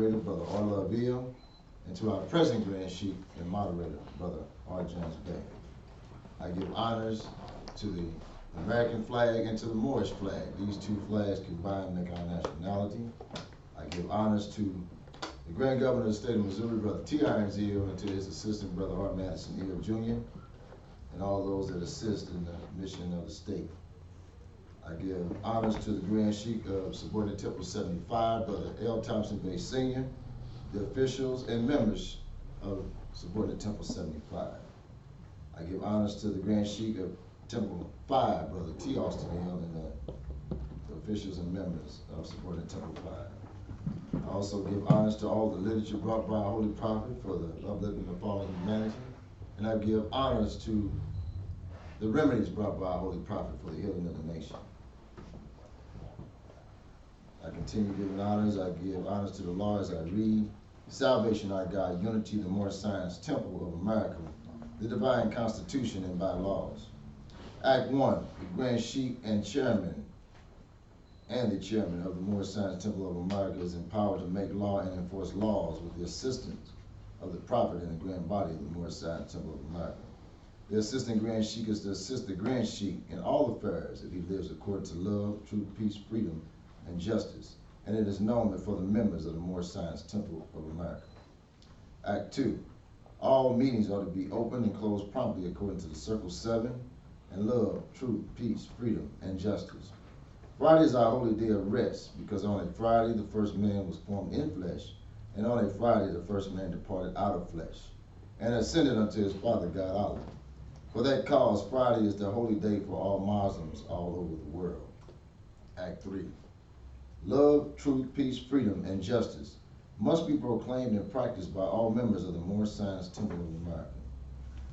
moderator, Brother Arla Avila, and to our present Grand Sheik and moderator, Brother R. James Bay. I give honors to the American flag and to the Moorish flag. These two flags combined make our nationality. I give honors to the Grand Governor of the State of Missouri, Brother T. Irons Hill, and to his assistant, Brother R. Madison Hill, Jr., and all those that assist in the mission of the state. I give honors to the Grand Sheik of Subordinate Temple 75, Brother L. Thompson Bay Sr., the officials and members of Subordinate Temple 75. I give honors to the Grand Sheik of Temple 5, Brother T. Austin Hill, and the officials and members of Subordinate Temple 5. I also give honors to all the literature brought by our Holy Prophet for the uplifting of fallen humanity. And I give honors to the remedies brought by our Holy Prophet for the healing of the nation. I continue giving honors. I give honors to the law as I read. Salvation, our God, unity, the Moorish Science Temple of America, the divine constitution and bylaws. Act 1, the Grand Sheik and Chairman and the Chairman of the Moorish Science Temple of America is empowered to make law and enforce laws with the assistance of the Prophet and the Grand Body of the Moorish Science Temple of America. The Assistant Grand Sheik is to assist the Grand Sheik in all affairs if he lives according to love, truth, peace, freedom, and justice, and it is known that for the members of the Moorish Science Temple of America. Act 2, all meetings are to be opened and closed promptly according to the Circle 7 and love, truth, peace, freedom, and justice. Friday is our holy day of rest because on a Friday the first man was formed in flesh, and on a Friday the first man departed out of flesh and ascended unto his Father God Allah. For that cause, Friday is the holy day for all Muslims all over the world. Act 3. Love, truth, peace, freedom, and justice must be proclaimed and practiced by all members of the Moorish Science Temple of America.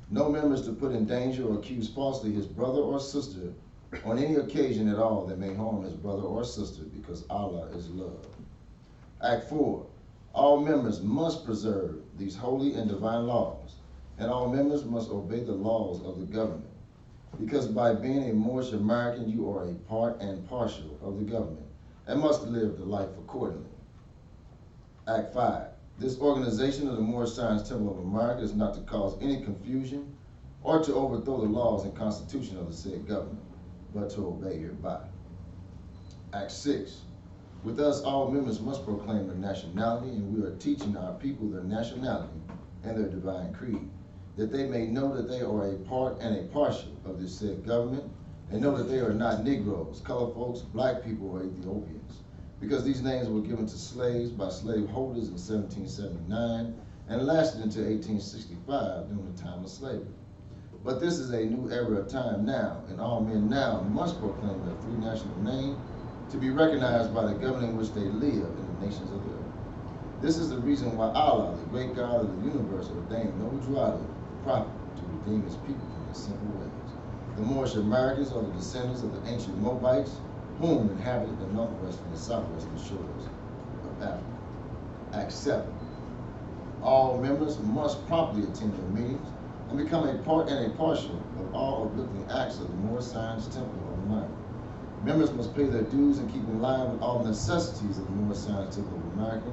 No member is to put in danger or accuse falsely his brother or sister on any occasion at all that may harm his brother or sister, because Allah is love. Act 4. All members must preserve these holy and divine laws, and all members must obey the laws of the government, because by being a Moorish American, you are a part and parcel of the government and must live the life accordingly. Act 5. This organization of the Moorish Science Temple of America is not to cause any confusion or to overthrow the laws and constitution of the said government, but to obey hereby. Act 6. With us, all members must proclaim their nationality, and we are teaching our people their nationality and their divine creed, that they may know that they are a part and a parcel of this said government, and know that they are not Negroes, colored folks, black people, or Ethiopians, because these names were given to slaves by slaveholders in 1779 and lasted until 1865 during the time of slavery. But this is a new era of time now, and all men now must proclaim their free national name to be recognized by the government in which they live in the nations of the earth. This is the reason why Allah, the great God of the universe, ordained Noble Drew, the prophet, to redeem his people from their sinful ways. The Moorish Americans are the descendants of the ancient Moabites, whom inhabited the northwest and the southwestern shores of Africa. Act 7. All members must promptly attend their meetings and become a part and a parcel of all uplifting acts of the Moorish Science Temple of America. Members must pay their dues and keep in line with all necessities of the Moorish Science Temple of America.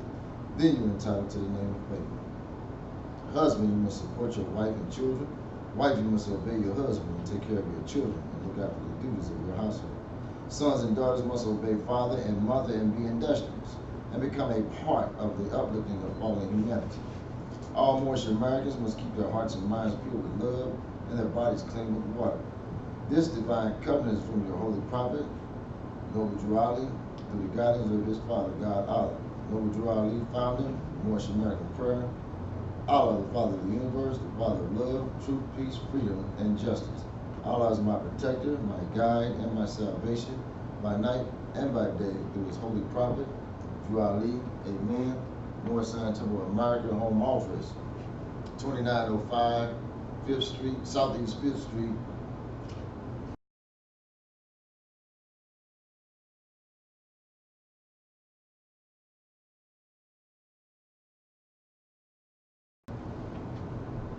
Then you're entitled to the name of faith. Husband, you must support your wife and children. Wife, you must obey your husband and take care of your children and look after the duties of your household. Sons and daughters must obey father and mother and be industrious and become a part of the uplifting of fallen humanity. All Moorish Americans must keep their hearts and minds pure with love and their bodies clean with water. This divine covenant is from your holy prophet, Noble Drew, through the guidance of his father, God Allah. Noble Drew founder, Moorish American prayer. Allah, the Father of the universe, the Father of love, truth, peace, freedom, and justice. Allah is my protector, my guide, and my salvation, by night and by day, through his holy prophet, Drew Ali, Amen. Moorish Science Temple of America, home office, 2905 5th Street, Southeast 5th Street.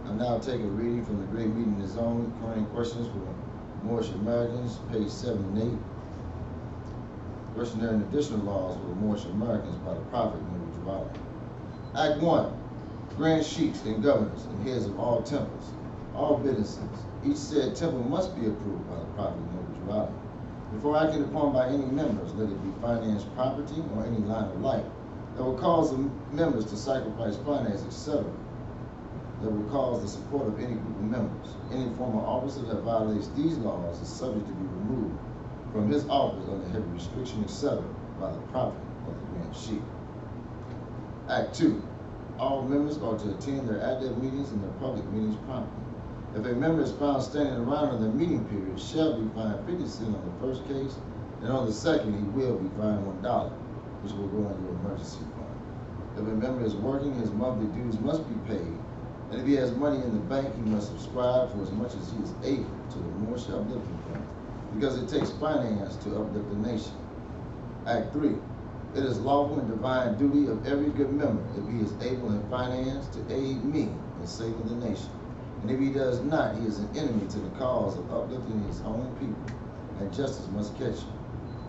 I'll now take a reading from the Great Meeting in Zone, current questions for Moorish Americans, page 7 and 8. Questionnaire and additional laws for the Moorish Americans by the Prophet, Noble Drew. Act 1. Grand sheiks and governors and heads of all temples, all businesses. Each said temple must be approved by the Prophet Muhammad. Before acted upon by any members, let it be financed property or any line of life that will cause the members to sacrifice finance, etc., that will cause the support of any group of members. Any former officer that violates these laws is subject to be removed from his office under heavy restriction, etc., by the Prophet of the Grand Sheikh. Act 2. All members are to attend their active meetings and their public meetings promptly. If a member is found standing around in the meeting period, shall be fined 50 cents on the first case, and on the second he will be fined $1, which will go on your emergency fund. If a member is working, his monthly dues must be paid, and if he has money in the bank, he must subscribe for as much as he is able to the Moorish Uplifting Fund, because it takes finance to uplift the nation. Act 3. It is lawful and divine duty of every good member, if he is able in finance, to aid me in saving the nation. And if he does not, he is an enemy to the cause of uplifting his own people, and justice must catch him.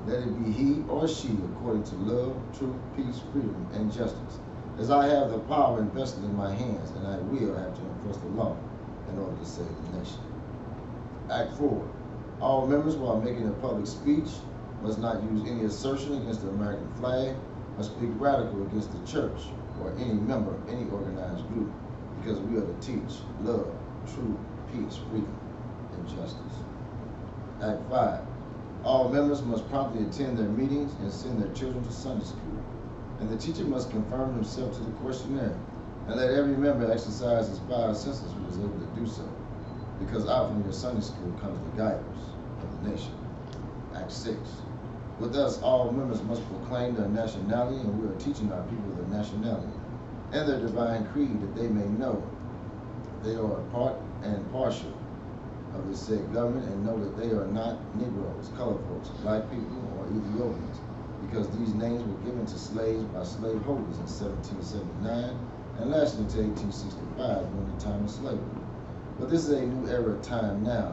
Let it be he or she according to love, truth, peace, freedom, and justice. As I have the power invested in my hands, and I will have to enforce the law in order to save the nation. Act 4. All members, while making a public speech, must not use any assertion against the American flag, must speak radical against the church or any member of any organized group, because we are to teach love, truth, peace, freedom, and justice. Act 5. All members must promptly attend their meetings and send their children to Sunday school, and the teacher must confirm himself to the questionnaire, and let every member exercise his 5 senses who is able to do so, because out from your Sunday school comes the guiders of the nation. Act 6. With us, all members must proclaim their nationality, and we are teaching our people their nationality and their divine creed, that they may know they are a part and partial of the said government, and know that they are not Negroes, colored folks, black people, or Ethiopians, because these names were given to slaves by slaveholders in 1779 and lasted until 1865 during the time of slavery. But this is a new era of time now.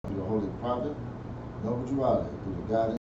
The Holy Prophet, Noble Jurali, through the guidance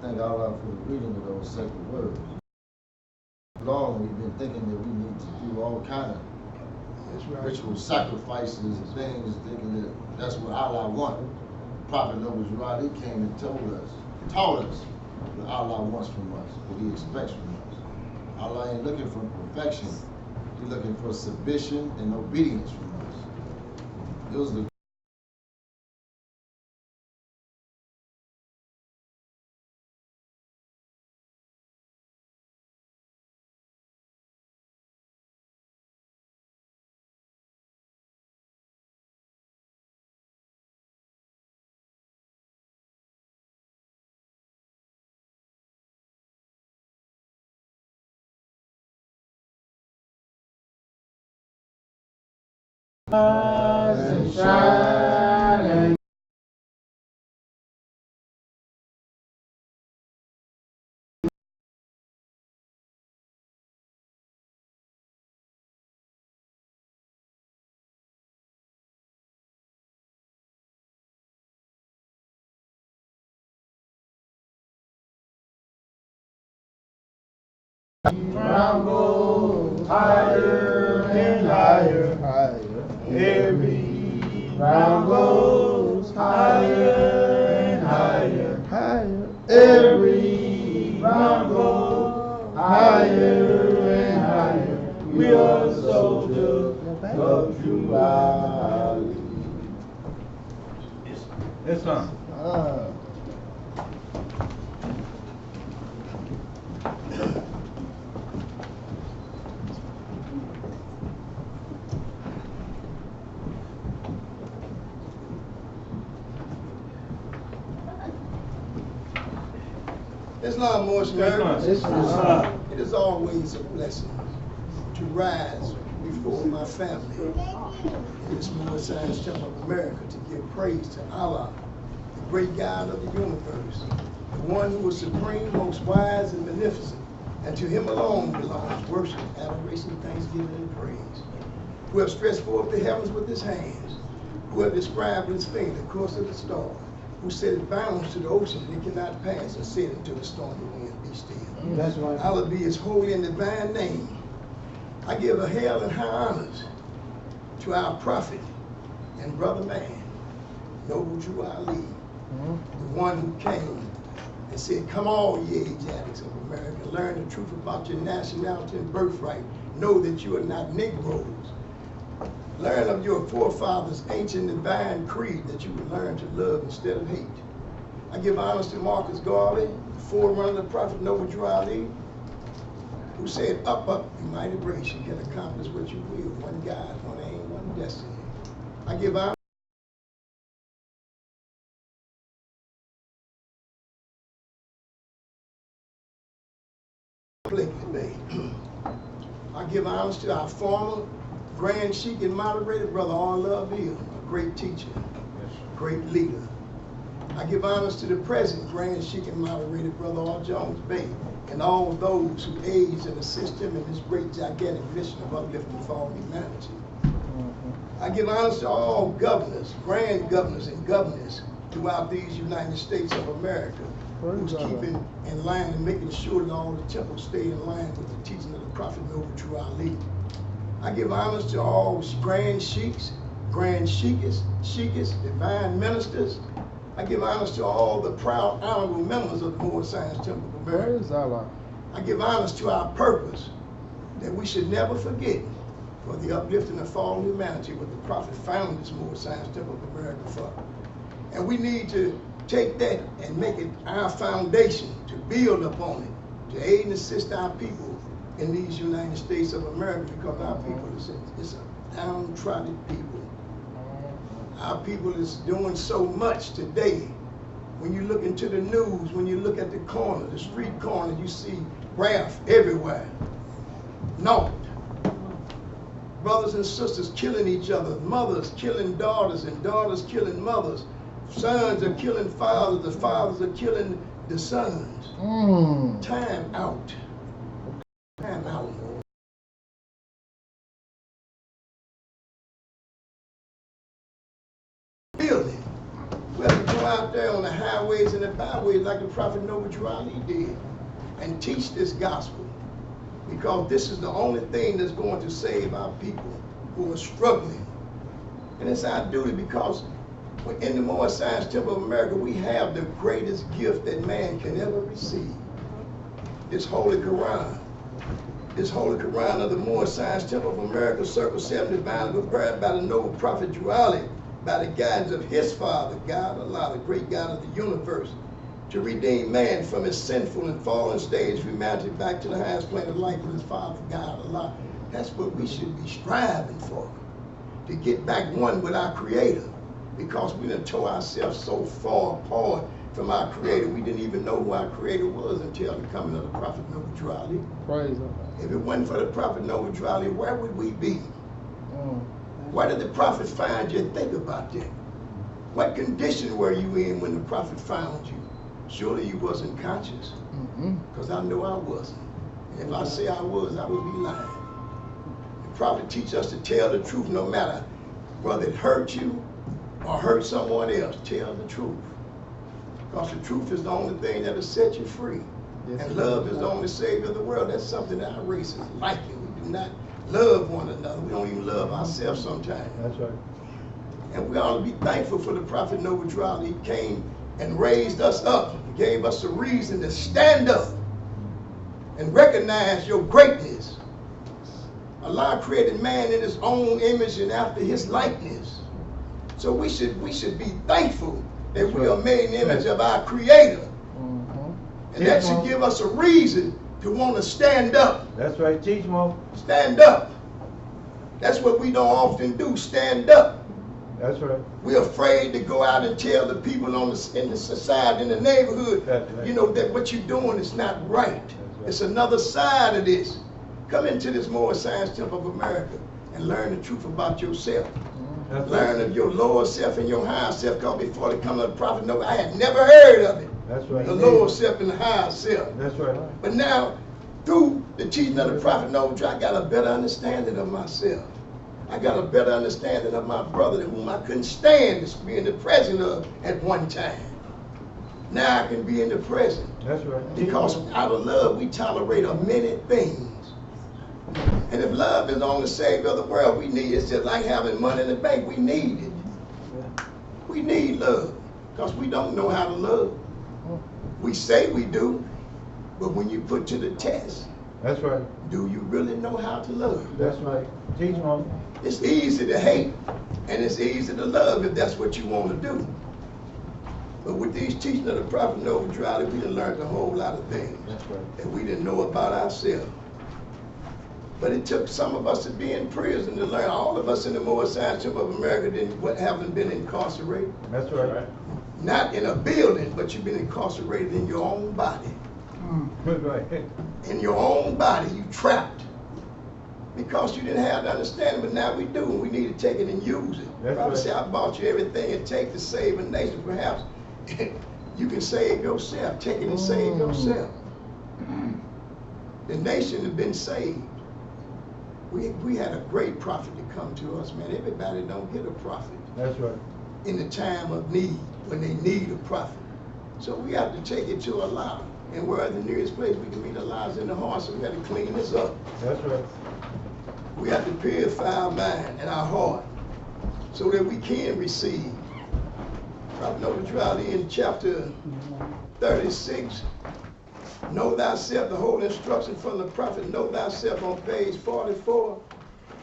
thank Allah for the reading of those sacred words. Long we've been thinking that we need to do all kind of ritual sacrifices and things, thinking that that's what Allah wants. Prophet Noble Jurali came and taught us what Allah wants from us, what He expects from us. Allah ain't looking for perfection. He's looking for submission and obedience from us. It was the and shine. Round goes higher and higher, higher. Every round goes higher and higher, higher. Every round goes higher and higher. We are the soldiers of Jubilee. Yes, sir. Islam, Muslim. Islam. It is always a blessing to rise before my family in this Moorish Science Temple of America to give praise to Allah, the great God of the universe, the one who is supreme, most wise, and beneficent, and to Him alone belongs worship, adoration, thanksgiving, and praise. Who have stretched forth the heavens with His hands, who have described with His finger the course of the stars, who set it bounds to the ocean that it cannot pass, and said unto the stormy wind, be still. That's right. Allah be His holy and divine name. I give a hail and high honors to our prophet and brother man, Noble Drew Ali, the one who came and said, come all ye age addicts of America, learn the truth about your nationality and birthright. Know that you are not Negroes. Learn of your forefathers' ancient divine creed that you would learn to love instead of hate. I give honors to Marcus Garvey, the forerunner of the prophet Noble Drew Ali, who said, up, up, you mighty race, you can accomplish what you will. One God, one aim, one destiny. I give honors I give honors to our former Grand Sheik and moderator, Brother R. Love Hill, a great teacher, great leader. I give honors to the present Grand Sheik and moderator, Brother R. Jones Bay, and all those who aid and assist him in this great, gigantic mission of uplifting fallen humanity. I give honors to all governors, grand governors, and governors throughout these United States of America, who's keeping in line and making sure that all the temples stay in line with the teaching of the Prophet Noble Drew Ali. I give honors to all grand sheiks, grand sheikas, divine ministers. I give honors to all the proud, honorable members of the Moorish Science Temple of America. I give honors to our purpose that we should never forget for the uplifting of fallen humanity, what the Prophet founded this Moorish Science Temple of America for. And we need to take that and make it our foundation to build upon it, to aid and assist our people in these United States of America, because our people is a downtrodden people. Our people is doing so much today. When you look into the news, when you look at the corner, the street corner, you see graft everywhere. No. Brothers and sisters killing each other, mothers killing daughters, and daughters killing mothers. Sons are killing fathers, the fathers are killing the sons. Time out. Time out. Building. We have to go out there on the highways and the went byways like the prophet Noah did and teach this gospel, because this is the only thing that's going to save our people who are struggling. And it's our duty, because in the Moorish Science Temple of America, we have the greatest gift that man can ever receive. This Holy Quran. This Holy Quran of the Moorish Science Temple of America, Circle 7, divinely prepared by the noble prophet Juali, by the guidance of his father, God Allah, the great God of the universe, to redeem man from his sinful and fallen stage of humanity back to the highest plane of life with his father, God Allah. That's what we should be striving for, to get back one with our Creator, because we done tore ourselves so far apart from our Creator. We didn't even know who our Creator was until the coming of the prophet Noah Juali. Praise God. If it wasn't for the prophet Noah Juali, where would we be? Where did the prophet find you? Think about that. What condition were you in when the prophet found you? Surely you wasn't conscious, because I know I wasn't. And if I say I was, I would be lying. The prophet teaches us to tell the truth, no matter whether it hurt you or hurt someone else. Tell the truth, because the truth is the only thing that will set you free. And love is the only savior of the world. That's something that our race is lacking. We do not love one another. We don't even love ourselves sometimes. That's right. And we ought to be thankful for the prophet Noah Juali. He came and raised us up. He gave us a reason to stand up and recognize your greatness. Allah created man in his own image and after his likeness. So we should be thankful that we are made in the image of our Creator. And that should give us a reason to want to stand up. That's right. Teach more. Stand up. That's what we don't often do, stand up. That's right. We're afraid to go out and tell the people in the society, in the neighborhood, Right. you know, that what you're doing is not right. It's another side of this. Come into this Moorish Science Temple of America and learn the truth about yourself. That's Learn right. of your lower self and your higher self, because before the coming of the prophet Noah, I had never heard of it. That's right. The lower self and the higher self. That's right. But now, through the teaching of the prophet Noah, I got a better understanding of myself. I got a better understanding of my brother, whom I couldn't stand to be in the presence of at one time. Now I can be in the present. That's right. Because out of love, we tolerate many things. And if love is the only savior of the world, we need it. It's just like having money in the bank. We need it. We need love, because we don't know how to love. We say we do, but when you put to the test, That's right. do you really know how to love? That's right. Teach more. It's easy to hate, and it's easy to love if that's what you want to do. But with these teachings of the prophet Noah Juali, we done learned a whole lot of things That's right. that we didn't know about ourselves. But it took some of us to be in prison to learn. All of us in the Moorish Science Temple of America haven't been incarcerated. That's right. Not in a building, but you've been incarcerated in your own body. That's right. In your own body, you trapped. Because you didn't have the understanding, but now we do, and we need to take it and use it. That's Probably right. say, I bought you everything it takes to save a nation. Perhaps you can save yourself. Take it and save yourself. The nation has been saved. We had a great prophet to come to us, man. Everybody don't get a prophet That's right. in the time of need, when they need a prophet. So we have to take it to Allah. And where the nearest place we can meet Allah is in the heart, so we got to clean this up. That's right. We have to purify our mind and our heart so that we can receive. Prophet Noah Juali in chapter 36, know thyself, the whole instruction from the prophet, know thyself, on page 44.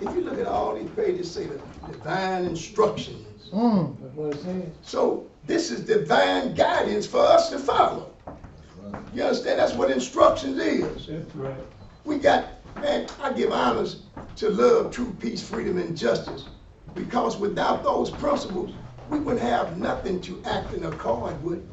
If you look at all these pages, say the divine instructions. That's what it says. So this is divine guidance for us to follow. You understand? That's what instructions is. That's right. We got, man, I give honors to love, truth, peace, freedom, and justice. Because without those principles, we would have nothing to act in accord with.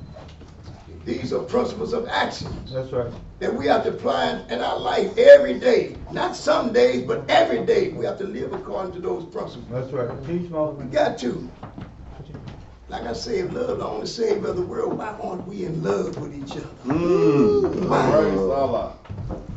These are principles of action That's right. that we have to apply in our life every day. Not some days, but every day we have to live according to those principles. That's right. Teach more. We got to. Like I say, if love the only savior of the world, why aren't we in love with each other?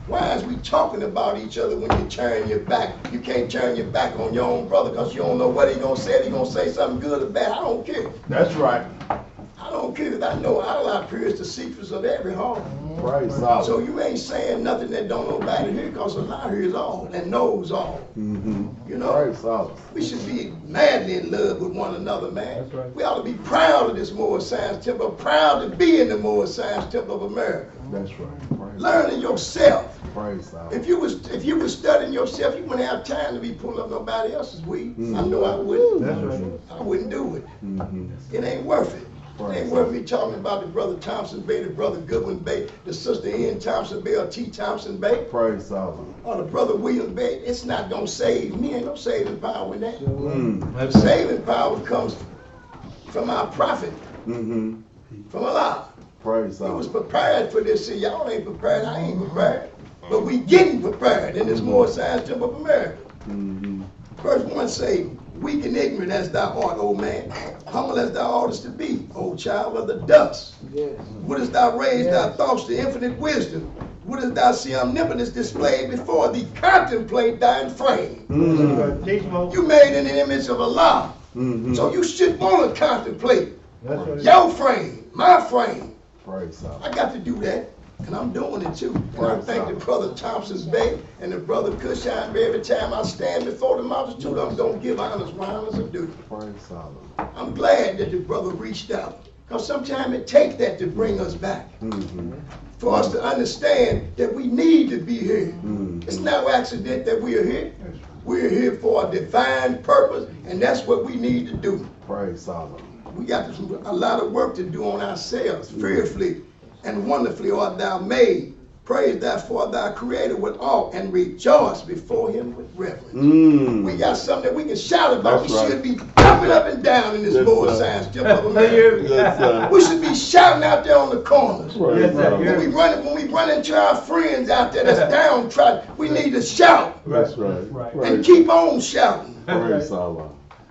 Why is we talking about each other when you turn your back? You can't turn your back on your own brother because you don't know what he's going to say. If he's going to say something good or bad, I don't care. That's right. I don't care. I know Allah pierced the secrets of every heart. Praise God. So you ain't saying nothing that don't nobody hear, because Allah hears all and knows all. You know, Praise God. we should be madly in love with one another, man. That's right. We ought to be proud of this Moore Science Temple, proud to be in the Moore Science Temple of America. That's right. Praise, Learning yourself. praise God. If you was studying yourself, you wouldn't have time to be pulling up nobody else's weed. I know I wouldn't. That's right. I wouldn't do it. It ain't worth it. It ain't worth me talking about the brother Thompson Bay, the brother Goodwin Bay, the sister Ian Thompson Bay or T. Thompson Bay, Praise God. or the brother William Bay. It's not gonna save me. Ain't no saving power in that. That's right. Saving power comes from our prophet, from Allah. Praise He was God. prepared for this. See, y'all ain't prepared. I ain't prepared. But we getting prepared in this Moore Science Temple of America. Verse 1 say, weak and ignorant as thou art, O man, humble as thou oughtest to be, O child of the dust. Yes. Wouldest thou raise thy thoughts to infinite wisdom? Wouldest thou see omnipotence displayed before thee? Contemplate thine frame. Teach more. You made in the image of Allah. So you should want to contemplate That's right. your frame, my frame. Praise God. I got to do that, and I'm doing it too. And I thank the brother Thompson's Bay and the brother Cushine Bay. Every time I stand before the multitude, I'm going to give honors where honors are due. Praise God. I'm glad that the brother reached out, because sometimes it takes that to bring us back. For us to understand that we need to be here. It's no accident that we are here. We're here for a divine purpose, and that's what we need to do. Praise God. We got a lot of work to do on ourselves. Fearfully and wonderfully art thou made. Praise therefore thy creator with awe, and rejoice before him with reverence. We got something that we can shout about. That's We right. should be jumping up and down in this Yes, Moore sir. Science Temple of America. Yes, sir. We should be shouting out there on the corners. Praise Yes, sir. God. When we run into our friends out there that's downtrodden, we need to shout That's right. and Praise, keep on shouting. praise Allah.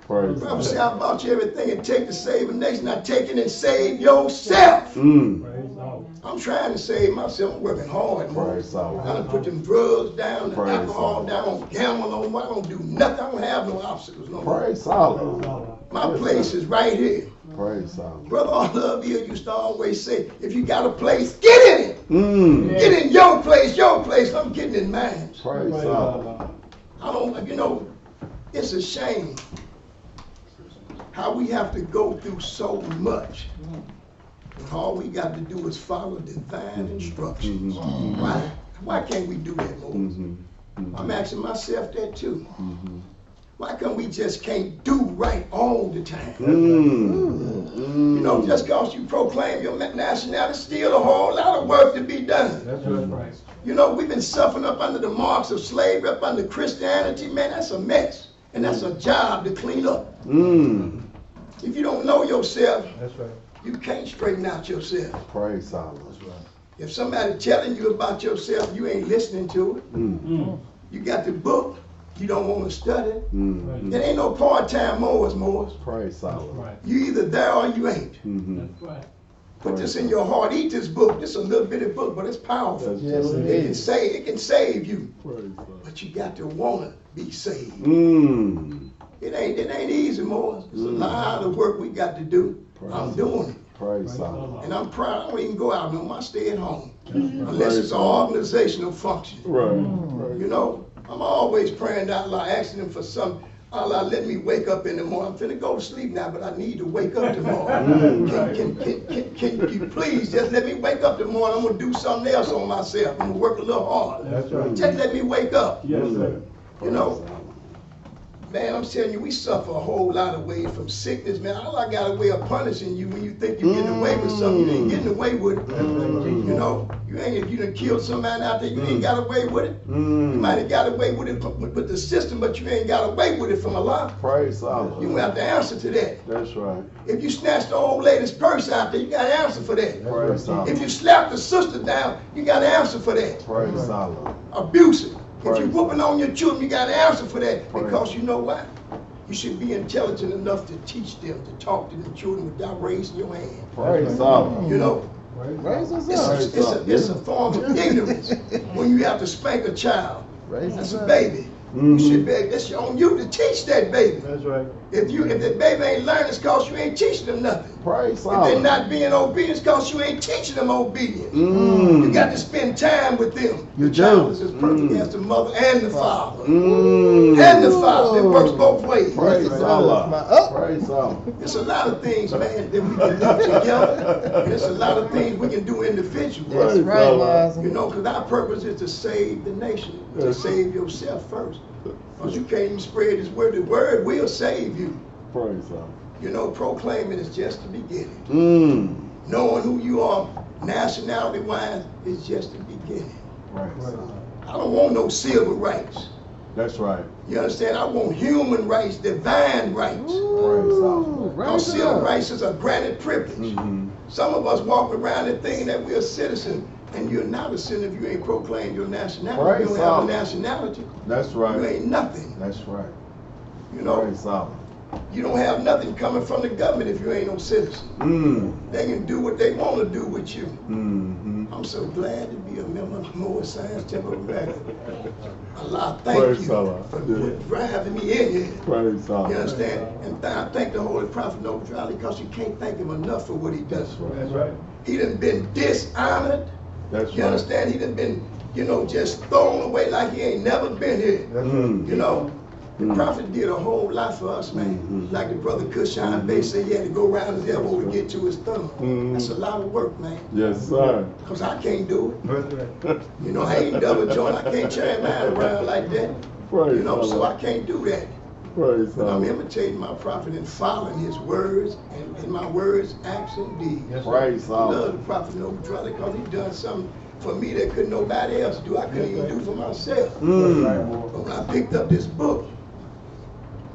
Praise Brother God. say, I bought you everything it takes to save a nation. Now take it and save yourself. I'm trying to save myself. I'm working hard. Praise I Allah. done put them drugs down, the Praise alcohol Allah. down, I don't gamble no more. I don't do nothing. I don't have no obstacles no more. Praise Allah. My place is right here. Praise Allah. Brother, I love you. Used to always say, if you got a place, get in it. Get in your place, your place. I'm getting in mine. Praise Allah. I don't, you know, it's a shame how we have to go through so much. And all we got to do is follow divine instructions. Why can't we do that more? I'm asking myself that too. Why come we just can't do right all the time? You know, just because you proclaim your nationality, still a whole lot of work to be done. That's right. You know, we've been suffering up under the marks of slavery, up under Christianity. Man, that's a mess. And that's a job to clean up. If you don't know yourself, That's right. you can't straighten out yourself. Praise Allah. If somebody telling you about yourself, you ain't listening to it. You got the book, you don't want to study it. It ain't no part-time Moors. Praise Allah. You either there or you ain't. Put this in your heart. Eat this book. This is a little bitty book, but it's powerful. Yes, it It can save you. Praise Allah. But you got to want to be saved. Mm. It ain't easy, Moors. It's a lot of work we got to do. I'm doing it. Praise Allah. And I'm proud. I don't even go out no more. I stay at home. Unless it's an organizational function. Right. You know, I'm always praying out loud, asking him for something. Allah, let me wake up in the morning. I'm finna go to sleep now, but I need to wake up tomorrow. Can you please just let me wake up tomorrow? I'm gonna do something else on myself. I'm gonna work a little harder. That's right. Just let me wake up. Yes, sir. You know, man, I'm telling you, we suffer a whole lot of ways from sickness, man. Allah got a way of punishing you when you think you're getting away with something. You ain't getting away with it. You know, if you done killed somebody out there, you ain't got away with it. You might have got away with it with the system, but you ain't got away with it from Allah. Praise Allah. You have to answer to that. That's right. If you snatched the old lady's purse out there, you got to answer for that. Praise Allah. If you slapped the sister down, you got to answer for that. Praise Allah. Abusive. If Praise you're whooping on your children, you got to answer for that. Praise. Because you know why? You should be intelligent enough to teach them, to talk to the children without raising your hand. Praise Allah. You know, Raise us it's a form of ignorance when you have to spank a child. Raise That's us a up. baby. You should be, it's on you to teach that baby. That's right. If the baby ain't learning, it's cause you ain't teaching them nothing. Praise If God. they're not being obedient, it's cause you ain't teaching them obedience. You got to spend time with them. You The child do. is as perfect as the mother and the father. Mm. And the father. It works both ways. Praise God. Praise God. There's a lot of things, man, that we can do together. There's a lot of things we can do individually. That's right, Lord. You know, because our purpose is to save the nation, to save yourself first. Because you can't even spread this word. The word will save you. Praise God. You know, proclaiming is just the beginning. Mm. Knowing who you are nationality-wise is just the beginning. Praise God. I don't want no civil rights. That's right. You understand? I want human rights, divine rights. Praise God. Because civil rights is a granted privilege. Mm-hmm. Some of us walk around and thinking that we're a citizen, and you're not a citizen if you ain't proclaimed your nationality. Praise You don't have a God. nationality. That's You right. ain't nothing. That's right. You know, Praise God. you don't have nothing coming from the government if you ain't no citizen. Mm. They can do what they want to do with you. Mm-hmm. I'm so glad to be a member of the Moore Science Temple of America. Allah, thank Praise you Allah. for Yeah. driving me in here. Praise God. You understand? And I thank the Holy Prophet Noble Jolly because you can't thank him enough for what he does. That's right. He done been dishonored. That's You right. understand? He done been, you know, just thrown away like he ain't never been here. Mm. You know? The prophet did a whole lot for us, man. Like the brother Cushan Bay said, he had to go around his elbow to get to his thumb. That's a lot of work, man. Yes, sir. Because I can't do it. That's right. You know, I ain't double joint. I can't turn mine around like that. Praise You know, so Allah. I can't do that. Praise But I'm God. imitating my prophet and following his words and my words, acts, and deeds. Yes, sir. Praise I love Allah. the prophet Noble Jolly because he done something for me that couldn't nobody else do. I couldn't even do for myself. Mm. But when I picked up this book,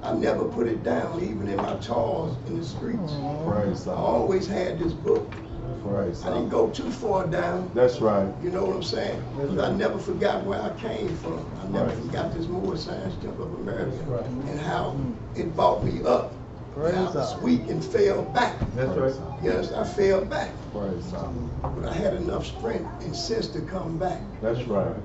I never put it down, even in my tours in the streets. Praise I Allah. always had this book. Praise I didn't Allah. go too far down. That's right. You know what I'm saying? Because I never forgot where I came from. I never Right. forgot this Moore Science Temple of America Right. and how it brought me up. And I was weak and fell back. That's right. Yes, I fell back. Praise Allah. But I had enough strength and sense to come back. That's right.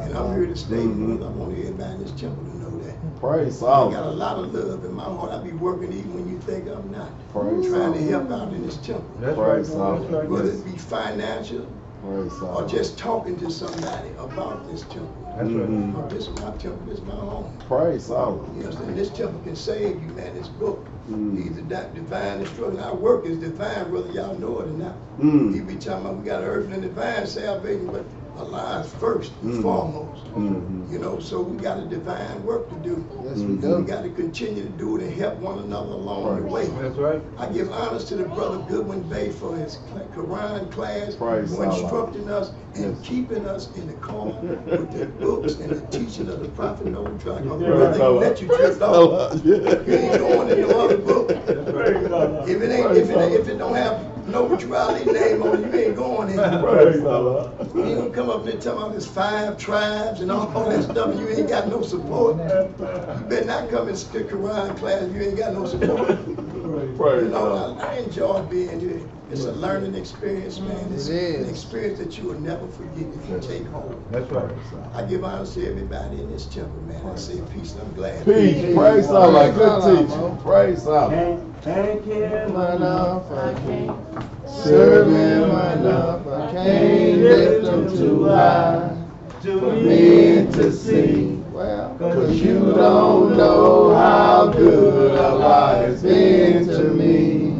And I'm here to stay, brother. I want everybody in this temple to know that. Praise I got Allah. a lot of love in my heart. I be working even when you think I'm not. Praise Trying to Allah. help out in this temple. That's Praise right. Allah. That's right. Whether it be financial Praise or Allah. just talking to somebody about this temple. That's right. Mhm. Oh, this is my temple, this is my home. Praise Allah. You understand? This temple can save you, man. This book Mm. needs divine instruction. Our work is divine, whether y'all know it or not. Mm. You be talking about we got earthly and divine salvation, but Allah is first and Mm. foremost. Mhm. You know, so we got a divine work to do. Yes, we We got to continue to do it and help one another along the way. That's right. I give honors to the brother Goodwin Bay for his Quran class, Praise for Allah. instructing us and Yes. keeping us in the corner with the books and the teaching of the Prophet Noble Jolly. Because Praise brother, he Allah. let you drift off. Allah. You Yeah. ain't going in no other book. That's right. If it don't have Noble Jolly name on it, you ain't going in. Praise Allah. You ain't gonna come up there talking about this 5 tribes and all that stuff, and you ain't got no support. You better not come into the Quran class if you ain't got no support. You Praise know, Allah. I enjoy being here. It's a learning experience, man. It's It is. an experience that you will never forget if you take hold. That's right. I give honors to everybody in this temple, man. I say peace, and I'm glad. Peace. Praise Allah. Good teaching. Praise Allah. Thank you. My love, I can't serve him enough. I can't lift him too high for men to see. Well, 'cause you don't know how good Allah has been to me.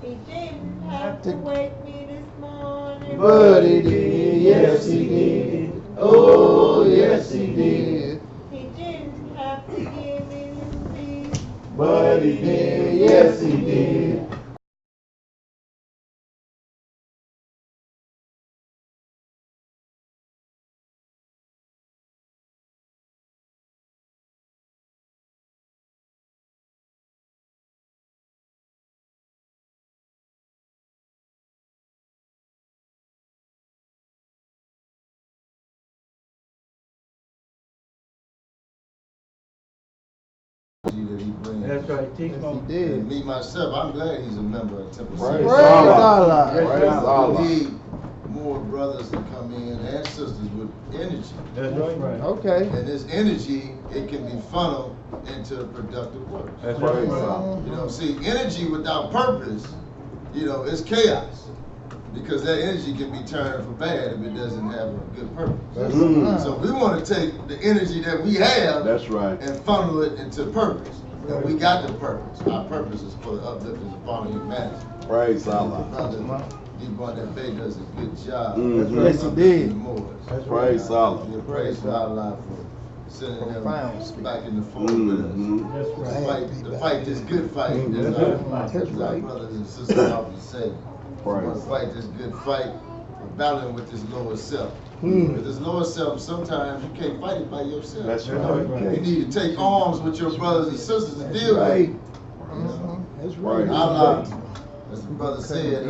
He didn't have to wake me this morning. But he did, yes he did. Oh, yes he did. He didn't have to give me this peace. But he did, yes he did. That he brings. That's right. Teach Yes more. he did. And me myself, I'm glad he's a member of Temple Praise City. Praise Allah. Allah. Praise We Allah. need more brothers that come in and sisters with energy. That's right. Okay. And this energy, it can be funneled into productive work. That's Praise right. God. You know, see, energy without purpose, you know, it's chaos. Because that energy can be turned for bad if it doesn't have a good purpose. So we want to take the energy that we have That's right. and funnel it into purpose. And we got the purpose. Our purpose is for the uplifting and fall of humanity. Praise Allah. Brother D-Boy that Bay does a good job. Mhm. Yes, he did. The Moors. Praise Allah. Give praise to Allah for sending Profound him speech. back in the fold with us. Mhm. That's To fight this good fight, as That's our, right. as our brothers and sisters often say. We want to Praise. fight this good fight of battling with this lower self. Hmm. With this lower self, sometimes you can't fight it by yourself. That's That's right. right. You need to take arms with your brothers and sisters to deal with Right. it. That's Right. right. Allah, as the brother said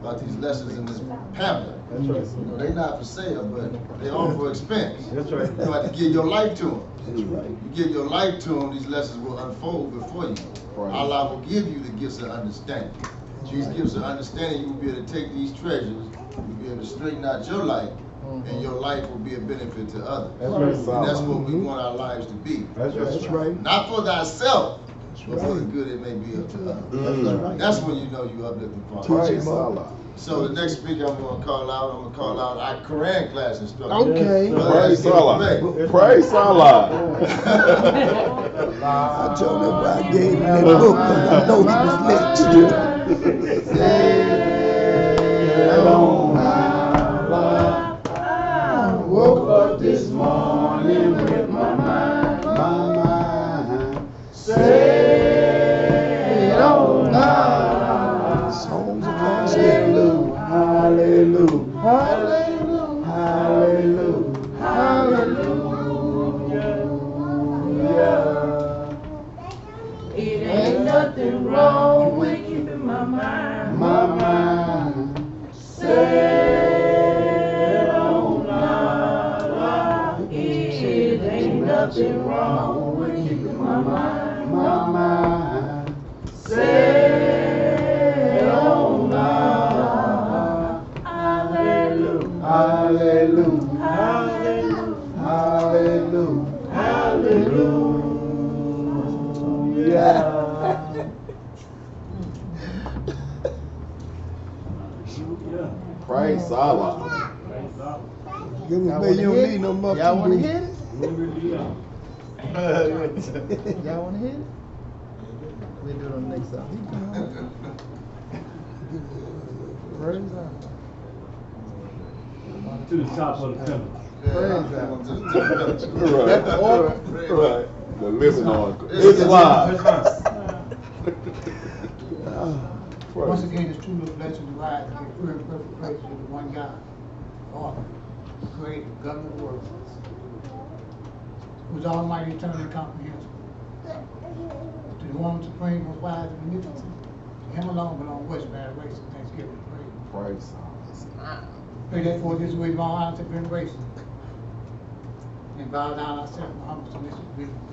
about these lessons in this pamphlet, That's right. you know, they not for sale, but they all for expense. That's right. You have to give your life to them. That's right. You give your life to them, these lessons will unfold before you. Right. Allah will give you the gifts of understanding. These gifts of understanding, you will be able to take these treasures, you'll be able to straighten out your life, and your life will be a benefit to others. That's And right. that's what we want our lives to be. That's right. That's right. Not for thyself, but for the right. good it may be of to others. Mhm. That's when you know you uplifting Father. Praise Allah. So the next speaker I'm gonna call out our Quran class instructor. Okay. Brother Praise Eskimo Allah. Bay. Praise Allah. I told him I gave him that book because I know he was listening to I woke up this morning with my mind set on God. Songs of hallelujah, hallelujah, hallelujah, hallelujah, hallelujah. It ain't nothing wrong with keeping my mind. My mind Set on Allah. It ain't nothing wrong with keeping my mind. my mind Set on Allah. Hallelujah. hallelujah, Hallelujah. hallelujah, Hallelujah. Praise Allah. You don't need no muffin. Y'all wanna do. hit it? Y'all wanna hit it? We do it on the next side. Praise God. To the top of the temple. Praise God. Right. Right. The living article. Islam. Once again, it's true little blessing to rise and give pure and perfect praise to the one God, Father, creator, governor of the world, who's almighty, eternal, and comprehensible. To the one supreme, most wise, and omnipotent, to him alone belong worship, adoration, thanksgiving, and praise. Praise Pray that for this way, all honor and veneration, and bow down ourselves in humble submission to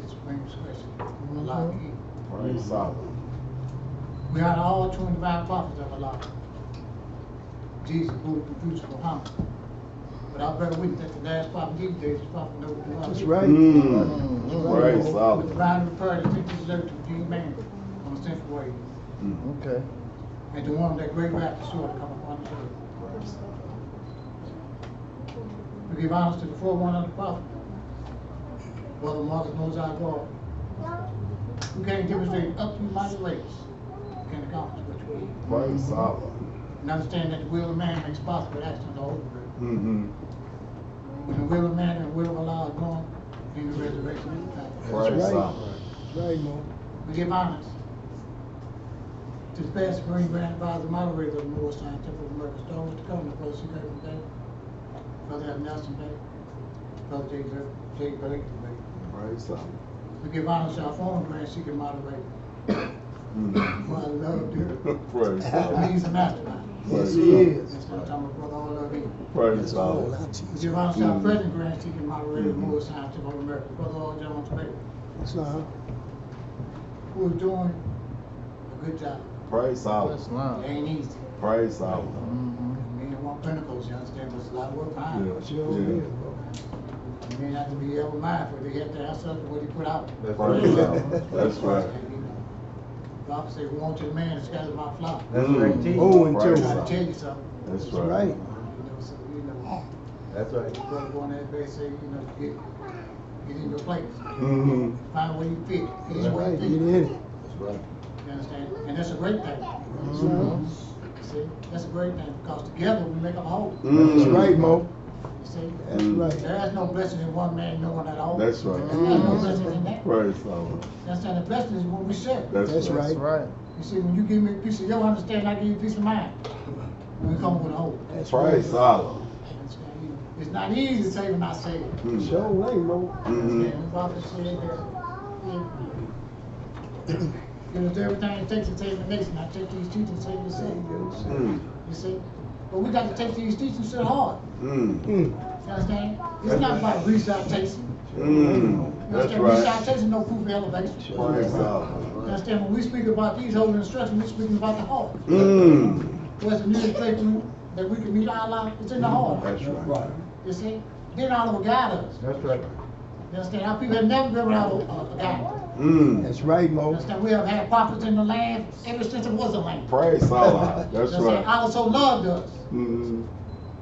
this supreme discretion, Allah King. Praise Allah. We honor all true and divine prophets of Allah. Jesus, Buddha, Confucius, Muhammad. But I bear witness that the last prophet these days is prophet Noah. That's right. Praise With Allah. divine repair to take this letter to redeem man on a sinful way. Okay. And to warn that great wrath is sure to come upon the earth. We give honors to the forerunner of the prophet, Brother Marcus Mosiah God, who came to demonstrate up to mighty race can accomplish what you need. Praise Allah. And understand that the will of man makes possible action of the Holy Spirit. Mm-hmm. When the will of man and the will of Allah is one, then the resurrection is time. Praise right. Allah. Right, Mo. We give honors to the past Green Grand Advisor Moderators of the Moore Science Temple of America, Stones to come, Brother C. Kirkman Bay, Brother F. Nelson Bay, Brother J. Blake Bay. Praise Allah. We give honors to our former Grand Seeker Moderator, Mm. who I love dearly. Praise Allah. He's a mastermind. Yes, he is. That's what I'm talking about, Brother All Love Him. Praise All Allah. out We Jesus. give honors to our present Grand Seeker Moderator of the Moore Science Temple of America, Brother All Jones Bay, Islam. who is doing a good job. Praise Allah. Islam. It ain't easy. Praise Allah. Mhm. Men and women pinnacles, you understand, but it's a lot of work behind it. Yeah. You may not have to be ever mindful, they have to answer what he put out. Praise God. That's right. And, you know, God say, woe to the man that scatters my flock. That's right. Teach. Oh, and I Praise gotta God. tell you something. That's That's right. right. You know, so, you know, That's right. you gotta go on that base, say, you know, get in your place. Mm-hmm. Find where you fit. Get That's where right, you get fit. in it. That's right. You understand? And that's a great thing. Mhm. See, that's a great thing, because together we make a whole. That's right, Mo. You see? That's right. There is no blessing in one man knowing at all. That's right. There's no blessing in that. Praise God. You understand? The blessing is when we share. That's right. Right. You see, when you give me a piece of your understanding, I give you a piece of mine. We come with a whole. That's Praise right. God. You understand? You know, it's not easy to say when I say it. Mm. Show ain't Mo. Mm-hmm. And the prophet said that, you know, everything it takes to save the nation. I take these teachings to save the city. Mm. You see? But we got to take these teachings to the heart. Mm. You understand? It's not about recitation. Mm. You That's understand? right. Recitation no proof of elevation. Praise God. You understand? When we speak about these holy instructions, we're speaking about the heart. Mm. What's the nearest place that we can meet Allah? It's in the heart. That's right. You see? Then Allah will guide us. That's right. You understand? Our people have never been without a guide. Mm. That's right, You Mo. understand? We have had prophets in the land ever since it was a land. Praise Allah. You That's understand? right. Allah so loved us. Mm-hmm. You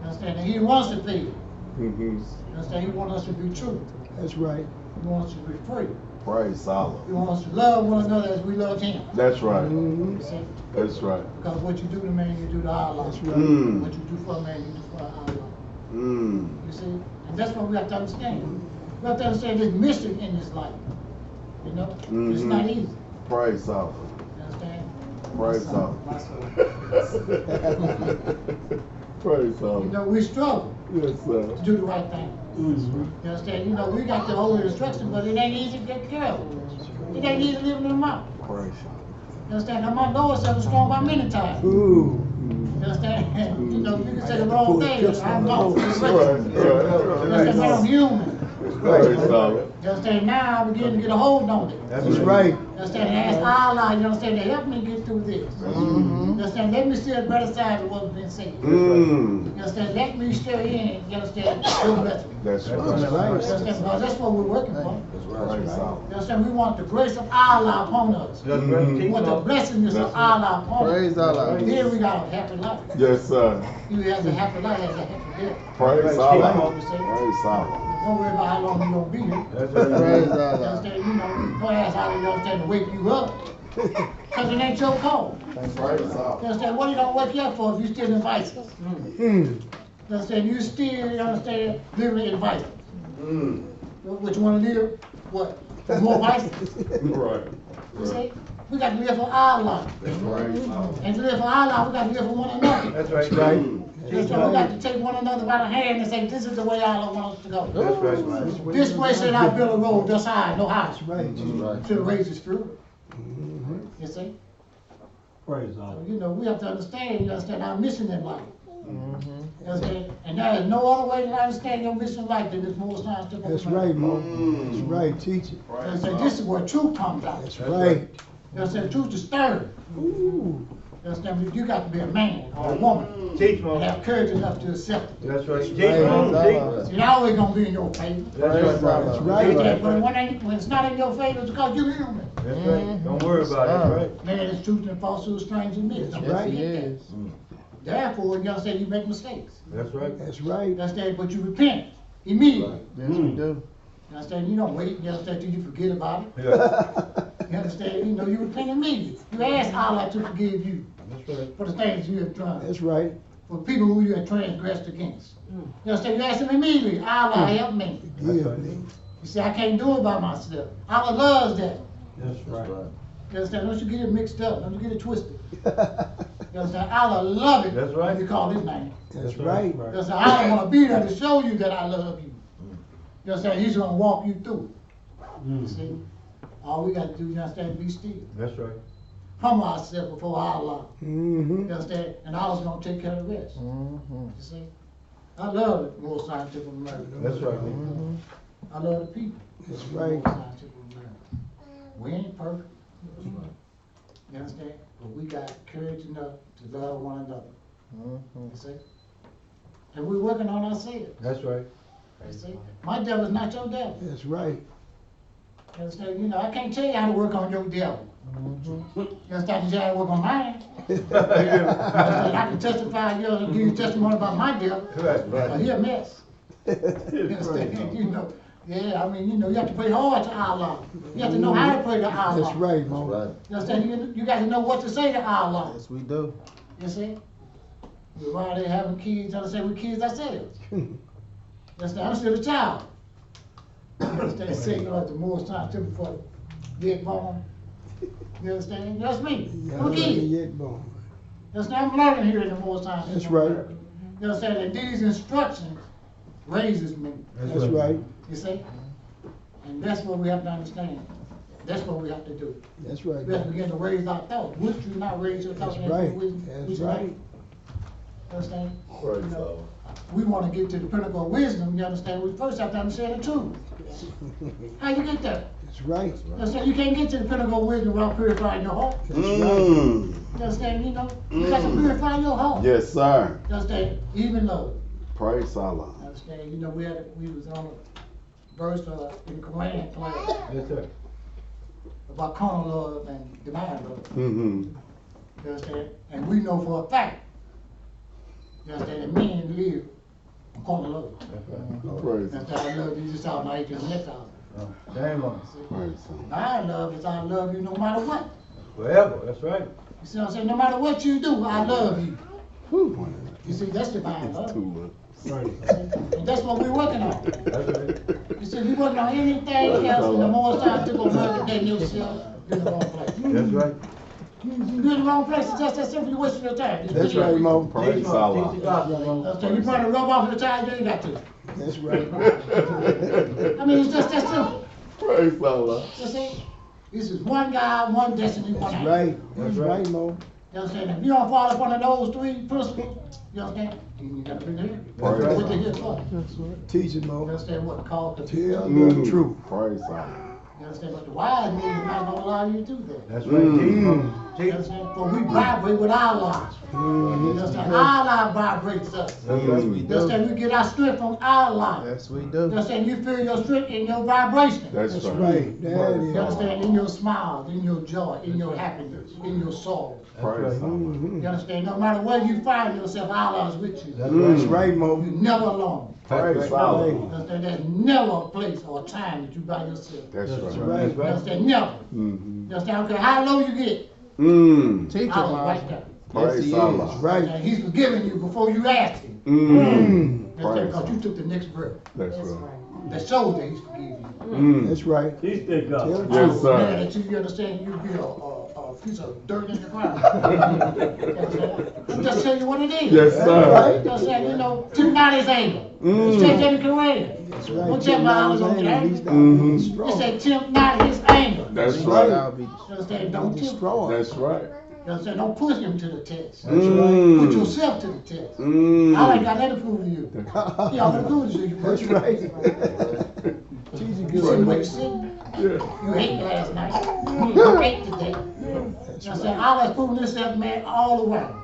understand? And He wants us to feel. Mm-hmm. You understand? He wants us to be true. That's right. He wants us to be free. Praise Allah. He wants us to love one another as we love Him. That's right. Mhm. You see? That's right. Because what you do to man, you do to Allah. That's right. Mm. What you do for man, you do for Allah. Mm. You see? And that's what we have to understand. We have to understand this mystery in this life. You know? It's Mhm. not easy. Praise Allah. You understand? Praise My soul, Allah. my soul. Praise Allah. You know, we struggle Yes, sir. to do the right thing. You understand? You know, we got the holy instruction, but it ain't easy to get care of. It ain't easy to live in the mouth. Praise You understand? Now, my Lord said was strong by many times. Ooh. You understand? You know, you can say the wrong thing. I'm not. You Allah. understand? But I'm human. Praise Allah. You understand? Now I'm beginning to get a hold on it. That's right. You understand? And ask Allah, you understand, to help me get through this. You understand? Let me see a better side of what's been said. Mm. You understand? Let me share in, you understand, your blessing. That's right. You understand? Because that's what we're working for. That's right. Praise Allah. You understand? We want the grace of Allah upon us. Mhm. We want the blessedness of That's right. Allah upon us. Praise Allah. Then we got a happy life. Yes, sir. You has a happy life, has a happy death. Praise Allah. You see? Praise Allah. Don't worry about how long you're going to be here. Praise You Allah. understand? You know, don't ask how you understand to wake you up. Because it ain't your call. Praise You Allah. understand? What he don't wake you up for if you still in vices? Mm. You understand? You still, you understand, living in vices. Mm. What you want to live? What? For more vices? Right. You see? We got to live for Allah. Praise Allah. And to live for Allah, we got to live for one another. That's right. That's why we got to take one another by the hand and say, this is the way Allah wants us to go. That's right. This way should I build a road, that's how I know how. That's right. That's right. To raise his fruit. Mhm. You see? Praise So, Allah. you know, we have to understand our mission in life. Mhm. You understand? And there is no other way to understand your mission in life than this more science. That's right, Mo. That's right. Teach it. You understand? This is where truth comes out. That's right. You understand? Truth is stirred. Ooh. You understand? You got to be a man or a woman Teach, and Mom. have courage enough to accept it. That's right. Teach, Praise Mom. Allah. It's always going to be in your favor. Praise Allah. That's right. But when it's not in your favor, it's because you're human. That's right. Don't worry about it. That's right. Man is truth and falsehood, strange and mixed. Don't Yes, forget he that. is. Therefore, you understand, you make mistakes. That's right. That's right. You understand? But you repent immediately. Yes, we do. You understand? You don't wait. You understand till you forget about it. Yeah. You understand? You know, you repent immediately. You ask Allah to forgive you That's right. for the things you have done, That's right. for people who you have transgressed against. You understand? You ask Him immediately, Allah, help me. Give me. You see, I can't do it by myself. Allah loves that. That's That's right. right. You understand? Don't you get it mixed up. Don't you get it twisted. You understand? Allah love it That's right. when you call His name. That's right. You understand? I don't want to be there to show you that I love you. You understand? He's going to walk you through it. You see? All we got to do, you understand, be still. That's right. Humble ourselves before Allah. Mm-hmm. You understand? And Allah's going to take care of the rest. Mhm. You see? I love it, more scientific America. That's right. I love the people. That's More right. scientific America. We ain't perfect. You understand? But we got courage enough to love one another. Mhm. You see? And we're working on ourselves. That's right. You see? My devil is not your devil. That's right. You understand? You know, I can't tell you how to work on your devil. You understand? You how to work on mine. You understand? I can testify, you know, give you testimony about my devil. Right. But he a mess. You understand? You know, yeah, I mean, you know, you have to pray hard to Allah. You have to know how to pray to Allah. That's right, That's Mo. right. You understand? You got to know what to say to Allah. Yes, we do. You see? We're out there having kids, understand, we're kids ourselves. You understand? I'm still a child. You understand? Say, you know, at the most time, till before the get born. You understand? That's me. I'm a kid. Yet born. You understand? I'm learning here in the most time. That's right. You understand? And these instructions raises me. That's right. You see? And that's what we have to understand. That's what we have to do. That's right. We have to begin to raise our thoughts. Would you not raise your thoughts? That's right. That's right. You understand? Praise You know, God. we want to get to the pinnacle of wisdom, you understand? We first have to understand the truth. How you get there? That's right. You understand? You can't get to the pinnacle of wisdom without purifying your heart. That's right. Mm. You understand? You know, you got to purify your heart. Yes, sir. You understand? Even though, Praise Allah. you understand? You know, we was on a verse in Quran class Yes, sir. about carnal love and divine love. Mm-hmm. You understand? And we know for a fact, you understand, that men live on carnal love. Praise That's how I love you, just how I hate you the next hour. Damn on. Praise Allah. My love is I love you no matter what. Forever, that's right. You see what I'm saying? No matter what you do, I love you. Whew. You see, that's divine love. Too much. Right. And that's what we're working on. That's right. You see, we're working on anything else, and the more time to go work than yourself, you're in the wrong place. That's right. You're in the wrong place, it's just that simple, you're wasting your time. That's right, Mo. Praise Teach the Allah. gospel. So you trying to rub off the time, you ain't got to. That's right. I mean, it's just that simple. Praise Allah. You see? This is one God, one destiny, one That's aim. right. That's right, Mo. You understand? If you don't fall up under those three principles, you understand? You gotta be there. Praise What they here for? Teach it, You Mo. understand what called to Tell Mm. the truth. Praise Allah. You understand? But the wise men are not gonna allow you to do that. That's right. Mm. Teach You them. Teach. understand? For we vibrate with our lives. You understand? Our life vibrates us. That's right. We You do. understand? We get our strength from our life. Yes, we You do. understand? You feel your strength in your vibration. That's That's right. right. That You is. understand? In your smiles, in your joy, in your happiness, in your sorrow. Praise Allah. Mhm. You understand? No matter where you find yourself, Allah is with you. That's That's right. right, Mo. You're never alone. Praise Allah. You understand? There's never a place or a time that you by yourself. That's That's right. right. That's You right. understand? Never. Mm-hmm. You understand? I don't care how low you get, Mm. Teach it, Allah's Mo. right there. Praise he is. Allah. Right. And He's forgiving you before you ask Him. Mm. You understand? Praise Because you Allah. took the next breath. That's right. That shows that He's forgiving you. Mm. That's right. Teach that Tell gospel. the Yes, truth. sir. Man, that you understand, you be a piece of dirt in the ground. You understand? I'm just telling you what it is. Yes, sir. You understand? You know, tip not His anger. Mm. Straight in the Korean. That's right. Don't tell me I was on He's that. not Mhm. It strong. said, tempt not His anger. That's Right. right. I'll be You understand? Don't tempt. destroyed. That's right. You understand? Don't push Him to the test. Put Mm. yourself to the test. Mm. I ain't got nothing to prove to you. You all gotta prove to you. That's right. Teach it You good. see Mo. where you sitting? Yeah. You ate last night. You ate today. You know what I'm saying? Allah has proven this man all around.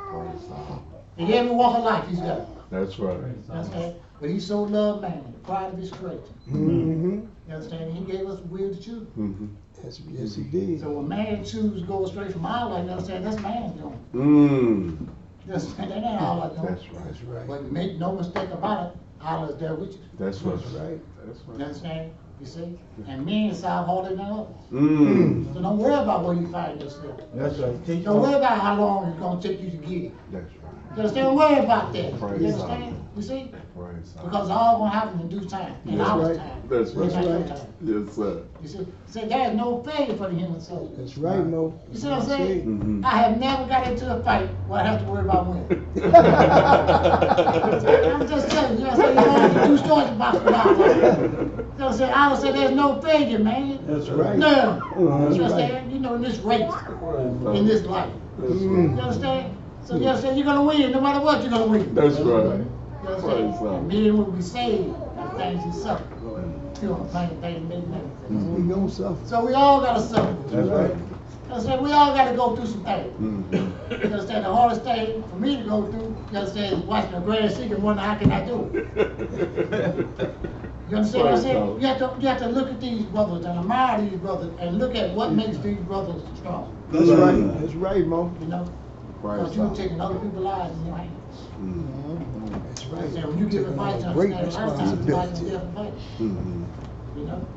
In every walk of life, He's got it. That's right. You understand? But He so loved man, the pride of His creation. Mm-hmm. You understand? He gave us the will to choose. Mm-hmm. Yes, he did. So when man chooses to go straight from Allah, you understand? That's man's doing. Mm. You understand? That ain't Allah doing. That's right. That's right. But make no mistake about it, Allah is there with you. That's right. That's right. That's You right. understand? You see? And men solve harder than others. Mm. So don't worry about where you find yourself. That's right. Teach Don't worry them. about how long it's gonna take you to get it. That's right. You understand? Don't worry about that. Praise You understand? You see? Praise Allah. Because it's all gonna happen in due time, in That's our right. time. That's It's right. not your right. time. Yes, sir. You see, there is no failure for the human soul. That's right, Mo. You see what I'm saying? Mhm. I have never got into a fight where I have to worry about winning. I'm just telling you, you know what I'm saying? You know, there's two stories about the Bible. You know what I'm saying? I would say there's no failure, man. That's right. None. That's You right. understand? You know, in this race, in this life. That's You right. understand? So you understand? You're gonna win, no matter what, you're gonna win. That's right. You Praise understand? God. And men will be saved by the things you suffer. You know, plain things, many things. We gonna suffer. So we all gotta suffer. That's right. You understand? We all gotta go through some things. Mm. You understand, the hardest thing for me to go through, you understand, is watching a grand seeker and wonder how can I do it. You understand what I'm saying? You have to look at these brothers and admire these brothers and look at what makes these brothers strong. That's right. That's right, Mo. You know? Because you're taking other people's lives in your hands. That's You right. understand? When you give advice, you Great understand, a lot of times you responsibility. give advice. You know?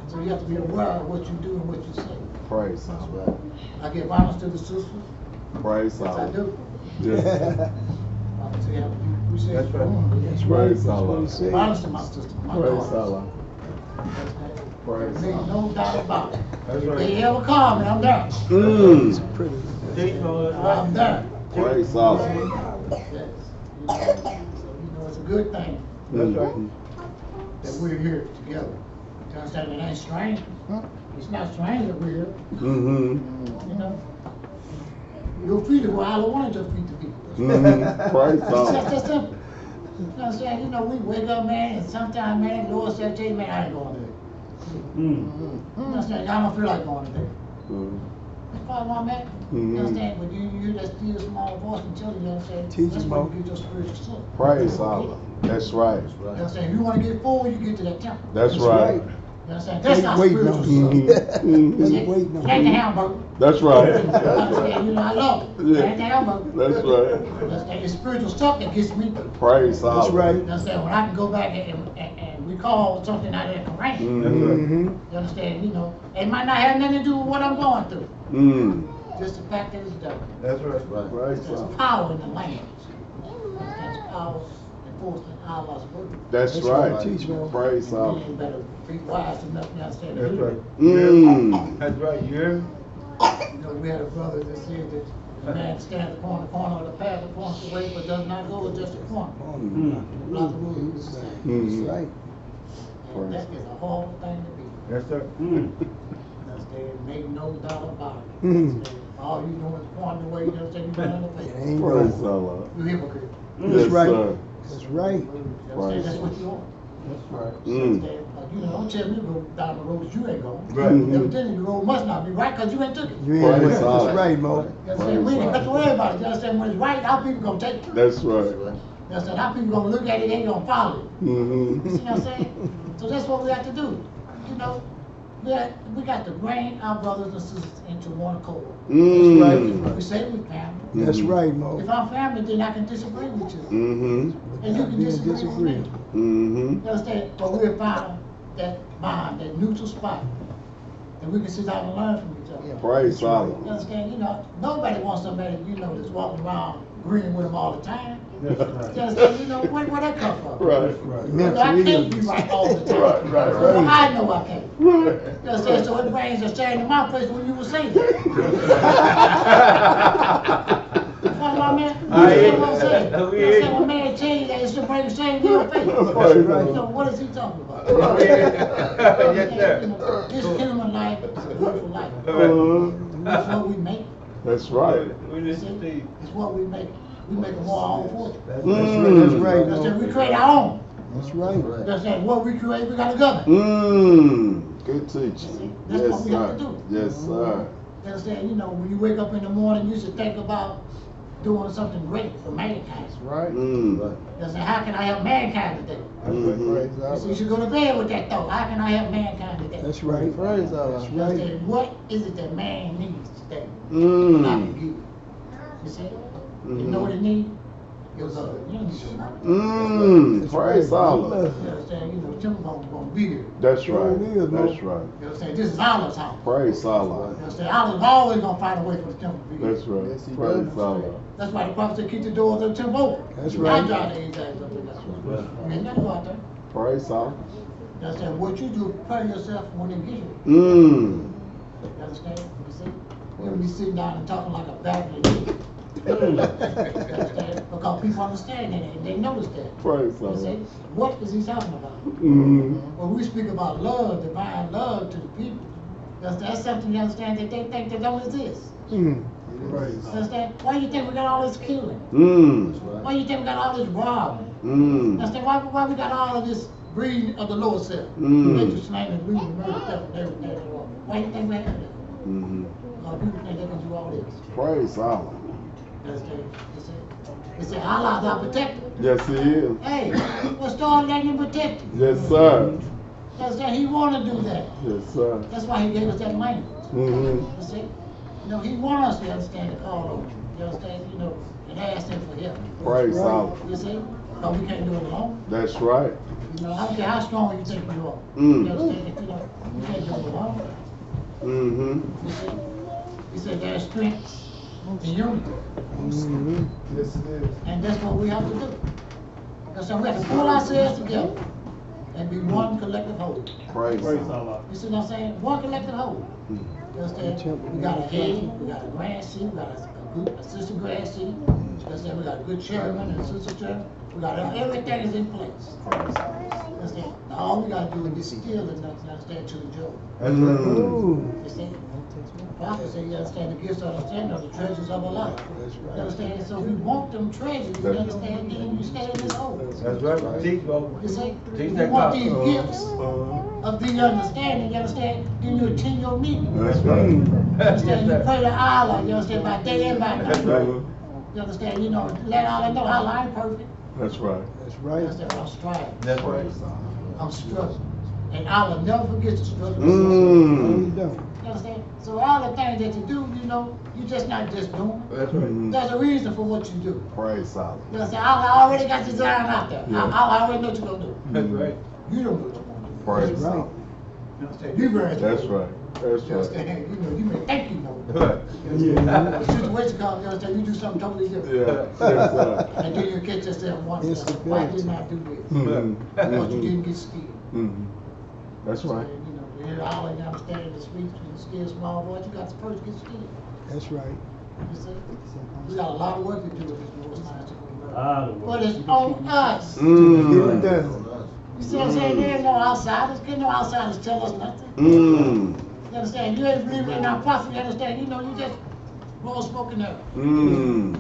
So you have to be aware of what you do and what you say. Praise That's Allah. right. I give honors to the sisters. Praise Yes, I Allah. do. Yes. I say, we say, That's right. That's right. Praise That's Allah. what he said. honors to my sister, my Praise daughters. Allah. Praise There's Allah. no doubt about it. That's If right. they ever call me, I'm there. Pretty. Teach, Mo, that's I'm right. there. Praise Allah. Yes. So, it's a good thing That's right. that we're here together. You understand? It ain't strange. It's not strange that we're here. You know? Your feet are where I don't want your feet to be. Praise It's Allah. just that simple. You know what I'm saying? You know, we wake up, man, and sometimes, man, the Lord said, tell you, man, I ain't going there. You know what I'm saying? I don't feel like going there. That's probably why I'm at. You understand? But you hear that still small voice and tell you, you know what I'm saying? Teach That's him, where Mo. you get your spiritual soul. Praise Allah. That's right. That's You know what I'm right. saying? If you want to get forward, you get to that temple. That's That's right. right. You know what I'm saying? That's our Waiting spiritual on soul. you. It He's waiting ain't on the you. hamburger. That's right. You know what I'm saying? You know, I love it. It ain't the hamburger. That's right. You understand? It's spiritual stuff that gets me. Praise Allah. That's right. You understand? When I can go back and recall something out of that Quran. You understand? You know, it might not have nothing to do with what I'm going through. Just the fact that it's done. That's right. Praise There's Allah. power in the language. There's power enforcing Allah's word. That's That's right. right. Teach, Mo. Praise You Allah. ain't better be wise enough to understand That's that. right. That's right. You hear me? You know, we had a brother that said that the man stands upon the corner of the path that points the way, but does not go just a corner. Block the road, it's the same. That's right. And that is a horrible thing to be. Yes, sir. Understand? Make no doubt about it. Understand? All you doing is pointing the way, you understand? You run the It face. ain't Praise right. Allah. You hypocrite. That's Yes, right. sir. That's right. You understand? That's what you are. That's right. You understand? You know, don't tell me to go down the road that you ain't going. Right. Evidently, the road must not be right because you ain't took it. You ain't Praise right. Allah. That's right, Mo. You understand? We ain't got to worry about it. You understand? When it's right, our people gonna take it. That's right. You understand? Our people gonna look at it, they gonna follow it. You see what I'm saying? So that's what we have to do. You know, we got to bring our brothers and sisters into one accord. We say we family. That's right, Mo. If I'm family, then I can disagree with you. Mm-hmm. And you can disagree with me. Mm-hmm. You understand? But we'll find that bond, that neutral spot, and we can sit down and learn from each other. Praise You Allah. understand? You know, nobody wants somebody, you know, that's walking around agreeing with them all the time. That's You right. understand? You know, where that come from? Right. You know, I can't be right all the time. Right, right, right. Well, I know I can't. You understand? So it brings a shame to my face when you were saying that. That's my man. You understand what I'm saying? You understand? When a man tell you that, it should bring a shame to your face. So what is he talking about? Yes, sir. You know, this human life is a beautiful life. It's what we make. That's right. We listen to you. It's what we make. We make them all our own fortune. That's right, You understand? Mo. We create our own. That's right. You understand? What we create, we gotta govern. Good teaching. That's Yes, what we have to sir. do. Yes, sir. You understand? You know, when you wake up in the morning, you should think about doing something great for mankind. Right. Mm. You understand? How can I help mankind today? Praise You see, you Allah. should go to bed with that thought. How can I help mankind today? That's right. Praise Allah. That's You right. understand? What is it that man needs today? that I can Mm. give. You see? You know what it needs? Your love. You don't need your money. Mm. Praise Allah. You understand? You know, Timber gonna be here. That's right. Sure is, man. That's right. You understand? This is Allah's house. Praise Allah. You understand? Allah's always gonna find a way for the temple to be here. That's right. Yes, he Praise does. Allah. That's why the prophet said, keep the doors of the temple open. That's I right. drive the anxiety up in there. You ain't gotta go out there. Praise Allah. You understand? What you do, prepare yourself when they get here. Mm. You understand? You see? You'll be sitting down and talking like a babbling. You understand? Because people understand that and they notice that. Praise You see? Allah. What is he talking about? Mm. When we speak about love, divine love to the people, that's something you understand that they think that don't exist. Mm. You understand? Why do you think we got all this killing? Mm. Why do you think we got all this robbing? You Mm. understand? Why we got all of this breeding of the lower self? Mm. Nature, slavery, greed, murder, theft, and everything. Why do you think we have that? Mm. Because people think they can do all this. Praise Allah. Understand? He said, Allah's our protector. Yes, he is. Hey, let's start letting him protect you. Yes, sir. Understand? He want to do that. Yes, sir. That's why he gave us that language. Mm-hmm. You see? You know, he want us to understand the call on him. You understand? You know, and ask him for help. Praise Allah. You see? But we can't do it alone. That's right. You know, I don't care how strong you think you are. Mm. You understand? You know, you can't do it alone. Mm-hmm. You see? He said there's strength in unity. Mm-hmm. Yes, it is. And that's what we have to do. So we have to pull ourselves together and be one collective whole. Praise Allah. You see what I'm saying? One collective whole. Mm. You understand? We got a head, we got a grand seat, we got a assistant grand seat. You understand? We got a good chairman and assistant chairman. We got everything is in place. You understand? Now all we gotta do is be still enough to understand to the joke. That's right. Ooh. You see? The prophet said, you understand, the gifts of understanding are the treasures of a life. You understand? So if you want them treasures, you understand, then you stay in this hole. That's right. Teach, bro. You see? Teach If you that want God. these gifts of the understanding, you understand, then you attend your meeting. That's right. You Yes, understand? You sir. pray to Allah, you understand, by day and by That's night. right. You understand? You know, let Allah know Allah ain't perfect. That's right. That's You right. understand? I'm striving. That's right. I'm struggling. And Allah never forgets to struggle. No, Mm. you don't. You understand? So all the things that you do, you know, you just not just doing. That's right. Mm. There's a reason for what you do. Praise Allah. You understand? Allah already got the design out there. Yeah. Allah already know what you're going to do. That's right. You don't know what you're going to do. Praise That's right. Allah. You understand? You very That's right. That's You right. understand? You know, you may think you know. Right. The situation comes, you understand, you do something totally different. Yeah. Yes, sir. And then you catch yourself wondering, why didn't I do this? Mhm. But you Mhm. didn't get scared. Mhm. That's right. You know, you hear all of them standing in the streets and scared small boys, you got to first get scared. That's right. You see? We got a lot of work to do with this Lord's science. But it's on us. Get it Mm. done. You see what I'm saying? There ain't no outsiders. Can't no outsiders tell us nothing. Mm. You understand? You ain't believing in our prophet. You understand? You know, you just blow smoke in there. Mm.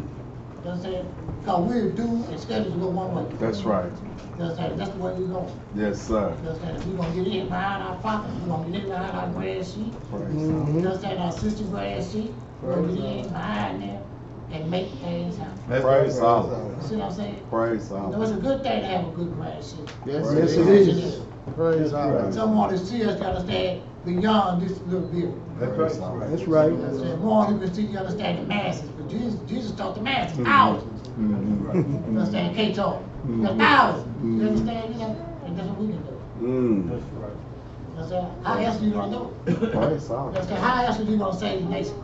You understand? Because we're due and scheduled to go one way. That's right. You understand? That's the way we're going. Yes, sir. You understand? If we're going to get in behind our prophet, we're going to get in behind our grand sheet. Praise You Mhm. understand? Our sister grand sheet. We're going to get in behind them and make things happen. That's Praise right. Allah. You see what I'm saying? Praise You know, Allah. it's a good thing to have a good grand sheet. Yes, it is. Praise Right. God. Someone to see us to understand beyond this little building. That's Praise right. Allah. That's right. You understand? More who can see you understand the masses. But Jesus taught the masses, Mhm. thousands. Mhm. You understand? Can't talk. Mhm. The thousands. Mhm. You understand? You know, and that's what we can do. Mm. That's right. You understand? How else are you gonna do it? Praise You Allah. understand? How else are you gonna save the nation?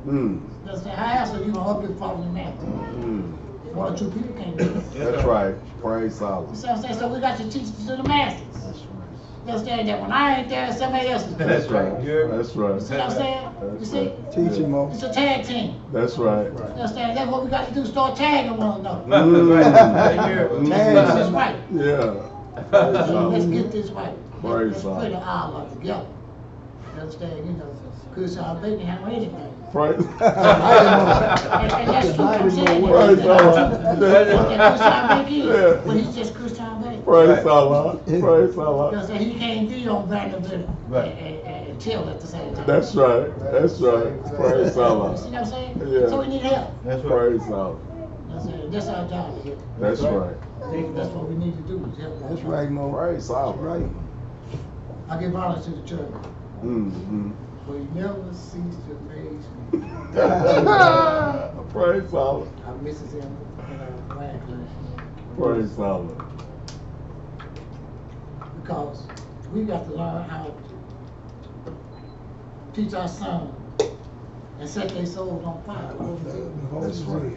Mm. You understand? How else are you gonna uplift poverty and man? Mm. One or two people can't do it. That's right. Praise Allah. You see what I'm saying? So we got to teach it to the masses. That's right. You understand that when I ain't there, somebody else is there. That's right. Yeah. That's right. You see what I'm saying? You That's see? right. Teach him more. It's a tag team. That's right. You understand? That's what we got to do, start tagging one another. That's right. Yeah. Let's get this right. Yeah. Let's Praise get this right. Praise Let's pray to Allah. Allah together. You understand? You know, because our baby handle anything. Praise And that's true. I'm saying Praise that. Allah. That's Christian baby Yeah. is. But he's just Christian baby. Praise Allah. Praise You know Allah. what I'm saying? He can't be on Vanderbilt Right. and chill at the same time. That's right. That's right. Praise You Allah. see what I'm saying? Yeah. So we need help. That's right. Praise Allah. You know what I'm saying? That's our job here. That's right. That's what we need to do is help. That's right, Mo. Praise That's Allah. right. I give honor to the church. Mm-hmm. For he never ceased to amaze me. Praise Allah. I misses him in our land Praise Allah. because we got to learn how to teach our sons and set their souls on fire That's right.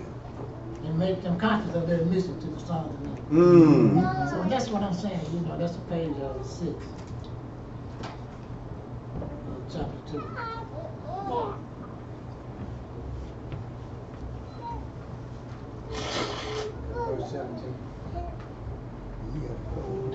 and make them conscious of their mission to the sons of men. Mm. So that's what I'm saying, you know, that's the page of 6. Chapter 2. Verse 17.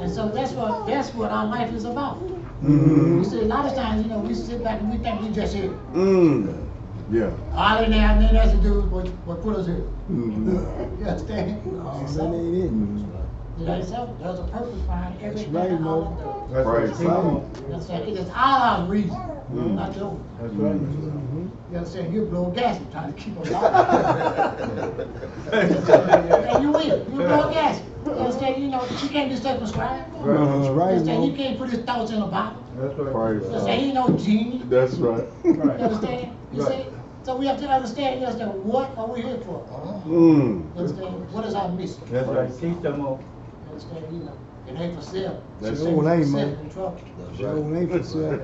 And so that's what our life is about. Mm-hmm. You see, a lot of times, you know, we sit back and we think we just here. Mm. Yeah. All in there and then that's to do what put us here. Mm-hmm. You understand? Oh, that ain't it. You Did I say? There's a purpose behind everything right, that Mo. Allah does. That's Praise right. Teach God. them. You understand? It is Allah's reason, not yours. That's right. You understand? You blow gas trying to keep them alive. And you will. You blow gas. You understand? You know, you can't be circumscribed. Right. That's You right, understand? You Mo. can't put his thoughts in a bottle. That's right. Praise You God. understand? He ain't no genie. That's right. You Right. understand? You Right. see? So we have to understand, you understand, what are we here for? Mm. You understand? What is our mission? That's right. Teach them all. You understand? You know, it ain't for sale. That's Sure right. ain't Mo. in trouble. Sure ain't for sale.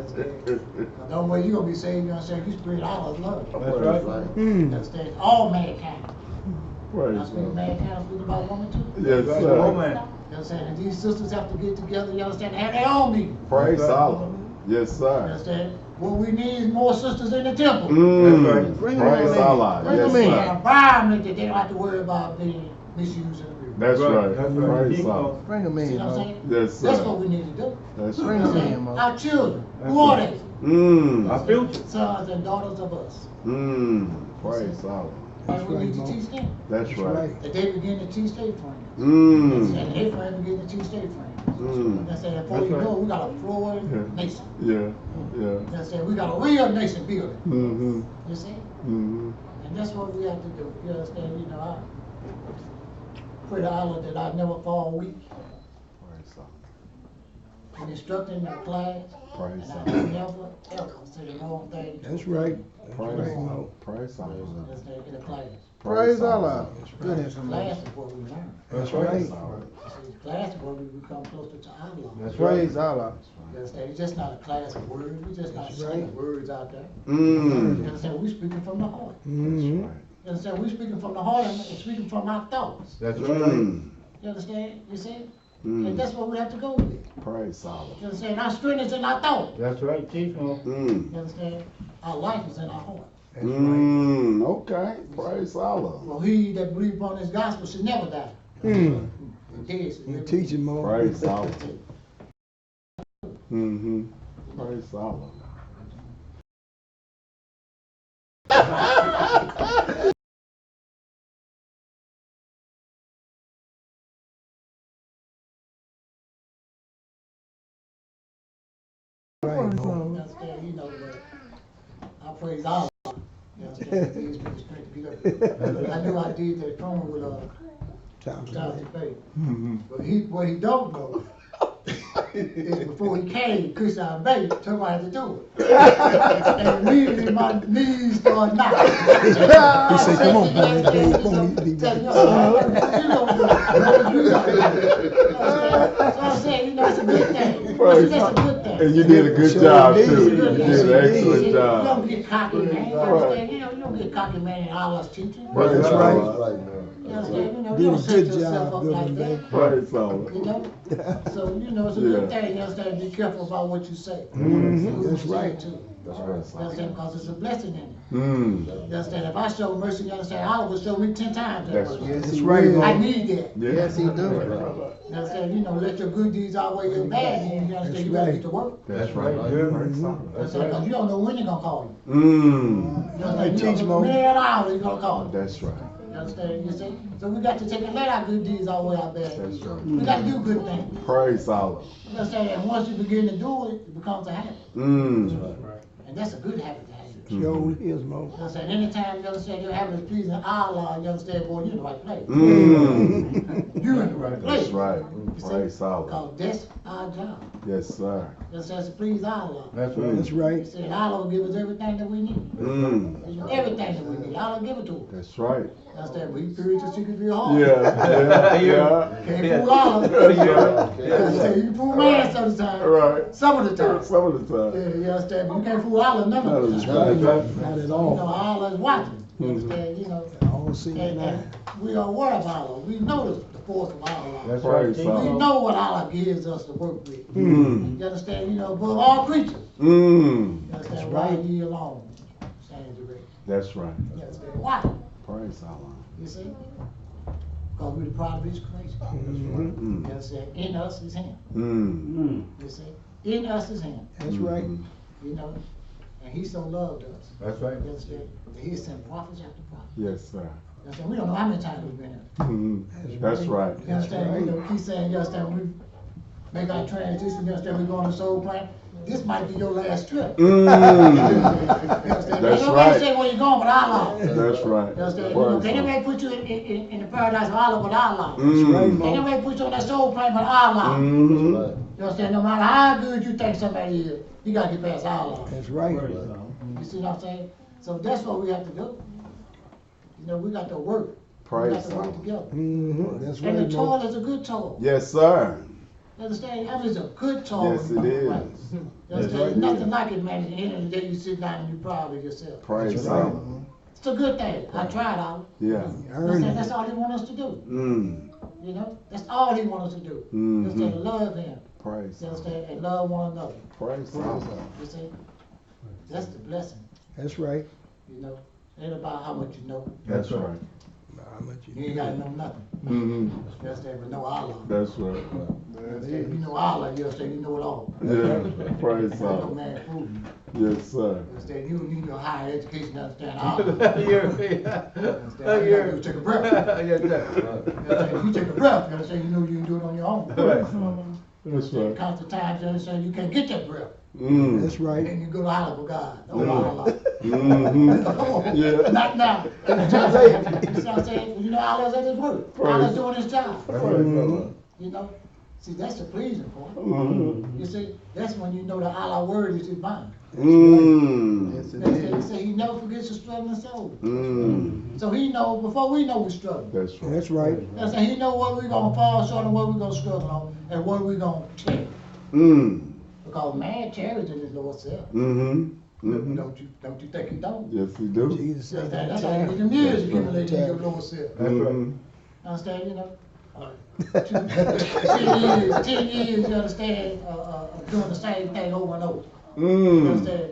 No way you gonna be saved, you understand? You spread Allah's love. That's Praise right. God. You understand? All mankind. Praise I speak of God. mankind, I speak about woman too. Yes, Right. Oh, sir. man. You understand? And these sisters have to get together, you understand, and have their own meeting. Praise That's right. Allah. Yes, You sir. understand? What we need is more sisters in the temple. Mm. That's right. Bring Praise them in. Allah. Bring Yes, them in. An sir. environment that they don't have to worry about being misused and abused. That's Right. right. That's right. Praise Teach Allah. them. Bring them See in, what I'm Mo. saying? Yes, That's sir. what we need to do. That's Bring You know right. what I'm them saying? in, Mo. Our children, That's who are right. they? Mm. Our future. Sons and daughters of us. Mm. Praise Allah. And we right, need to Mo. teach them. That's right. That they begin to teach their friends. Mm. And their friends begin to teach their friends. Mm. That's it. Before That's you right. know it, we got a flowing Yeah. nation. Yeah. Yeah. That's it. We got a real nation building. Mm-hmm. You see? Mm-hmm. And that's what we have to do. You understand? You know, I pray to Allah that I never fall weak Praise Allah. in instructing the class. Praise And I Allah. never, ever say the wrong thing. That's right. Praise Allah. Praise Allah. Understand? In the class. Praise Allah. Good Class information. is what we learn. That's right. right. See, class is where we become closer to Allah. That's right. Praise Allah. You understand? It's just not a class of words. We just not That's saying right. words out there. Mm. You understand? We speaking from the heart. Mm-hmm. You understand? We speaking from the heart and speaking from our thoughts. That's right. Mm. You understand? You see? Mm. And that's what we have to go with. Praise Allah. You understand? Our strength is in our thought. That's right. Teach them. Mm. You understand? Our life is in our heart. That's right. Mm. Okay. Praise Allah. For he that believes upon this gospel should never die. Mm. The dead should You live. teach him more. Praise Allah. That's it. Mm-hmm. Praise Allah. Right, Mo. You understand? You know that I praise Allah. You understand? He gives me the strength to get up. I knew I did that phone with Time Dr. to Bay. Mm-hmm. But what he don't know is before he came, Christian Bay told me how to do it. And immediately my knees started knocking. He said, "Come on, boy, come on, you be Tell back." you, you don't do it. You got to do it. So I'm saying, you know, it's a good thing. Praise That's a good thing. And you did a good Sure job did. too. You Good did thing. an You excellent don't job. get cocky, man. You Right. understand? You don't get cocky, man, in Allah's teaching. Praise That's Allah. right. You understand? You know, Did you a don't set good yourself job, up good like one, that. Praise Allah. You know? So, you know, it's a good thing, you understand, be careful about what you say. Mhm, that's Who you say right. it to. That's You understand, because it's a blessing in it. Mm. You understand, if I show mercy, you understand, Allah will show me 10 times that That's mercy. right. That's right, I Mo. need that. Yes, he do. You understand, you know, let your good deeds outweigh your bad deeds, you understand, you better get to work. That's right. Yeah. Praise Allah. You understand, because you don't know when you're gonna call you. Mm. You understand, Hey, you teach don't know Mo. the minute or hour you're gonna call you. That's right. You understand, you see? So we got to take and let our good deeds outweigh our bad That's deeds. right. We got to do good things. Praise Allah. You understand, and once you begin to do it, it becomes a habit. Mm. And that's a good habit to have. Sure is, Mo. You understand, anytime you understand your habit is pleasing Allah, you understand, boy, you're in the right place. Mm. You're in the right place. That's right. You see? Praise Allah. Because that's our job. Yes, sir. You understand, to please Allah. That's right. That's You right. see, and Allah will give us everything that we need. Mm. Everything that we need, Allah will give it to us. That's right. You understand, but He purged your secret for your heart. Yeah. Yeah. Can't fool Allah. That's right. You understand, you can fool man some of the time. Right. Some of the time. Some of the Yeah, time. you understand, but you can't fool Allah none of the That's time. right. Not at You know, all. Allah is watching. You understand, you know. All seen And now. we are aware of Allah. We know the force of Allah. That's right. Praise Teach We Allah. them. know what Allah gives us to work with. Mm. You understand, you know, above all creatures. Mm. You understand, why He alone stands erect. That's right. You understand, why? Praise Allah. You see? Because we're the product of His creation. Mhm. You Mm. understand, in us is Him. Mm. You see, in us is Him. That's right. You know, and He so loved us. That's right. You understand, that He sent prophets after prophets. Yes, sir. You understand? We don't know how many times we've been here. That's right. You understand? You know, keep saying, you understand, we make our transition, you understand, we go on the soul plan. This might be your last trip. You understand? That's Nobody right. say where you're going but Allah. That's right. You understand? You know, can't nobody put you in the paradise of Allah but Allah. Mm. Can't nobody put you on that soul plane but Allah. Mhm. You understand? No matter how good you think somebody is, you gotta get past Allah. That's right. You see what I'm saying? So that's what we have to do. You know, we got to work. We Praise got to work God. together. That's And the right, toil man. is a good toil. Yes, sir. You understand? I mean, it's a good toil. Yes, it is. You That's understand? right. Nothing like it, man. At the end of the day, you sit down and you're proud of yourself. Praise That's right. God. It's a good thing. I tried out. Yeah. You Earn understand? it. That's all he wants us to do. Mm. You know? That's all he wants us to do. You understand? To love him. Praise You God. understand? And love one another. Praise God. You see? That's the blessing. That's right. You know? It ain't about how much you know. That's right. I'll let You ain't gotta know nothing. Mhm. You understand? But know Allah. That's right. You understand? You know Allah, you understand? You know it all. Yeah. Praise Ain't no God. man fool you. Yes, sir. You understand? You don't need no higher education to understand Allah. You understand? All you gotta do is take a breath. You understand? You take a breath, you understand? You know you can do it on your own. That's right. Constant times, you understand? You can't get that breath. Mm. That's And right. then you go to holler for God. Oh, Yeah. Allah. Mhm. Yeah. Not now. You know what I'm saying? You know Allah's at his work. Allah's doing his job. Mhm. You know? See, that's the pleasing part. Mhm. You see, that's when you know that Allah word is his mind. Mm. Yes, it That's it. He is. said he never forgets the struggling soul. Mm. So he know before we know we struggle. That's right. That's right. You know what I'm saying? He know what we gonna fall short and what we gonna struggle on and what we gonna take. Mm. Because man carries in his Lord self. Mhm. Mhm. Don't you think he don't? Yes, we do. Jesus You said understand? that That's how you get them years accumulated in your Lord self. Mhm. Understand, you know? 10 years, you understand, doing the same thing over and over. You Mm. understand?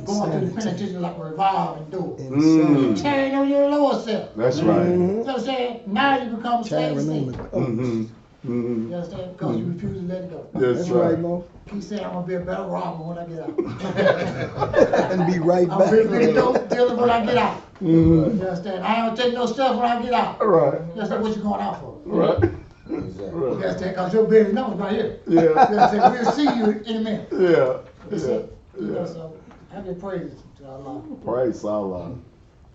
Going through the penitentiary like a revolving door. Mm. Tearing on your lower self. That's right. You know what I'm saying? Now you become slave Tearing sin. on the Mhm. You Mhm. understand? Because you refuse to let it go. Yes, That's sir. right, Mo. Keep saying I'm gonna be a better robber when I get out. And be right I'm gonna be a back. big dope dealer when I get out. Mhm. You understand? I ain't gonna take no stuff when I get out. All right. You understand? What you going out for? Right. Exactly. You Right. understand? Because your business numbers right here. Yeah. You understand? We'll see you in a minute. Yeah. You see? Yeah. You know, Yeah. so I give praise to Allah. Praise Allah.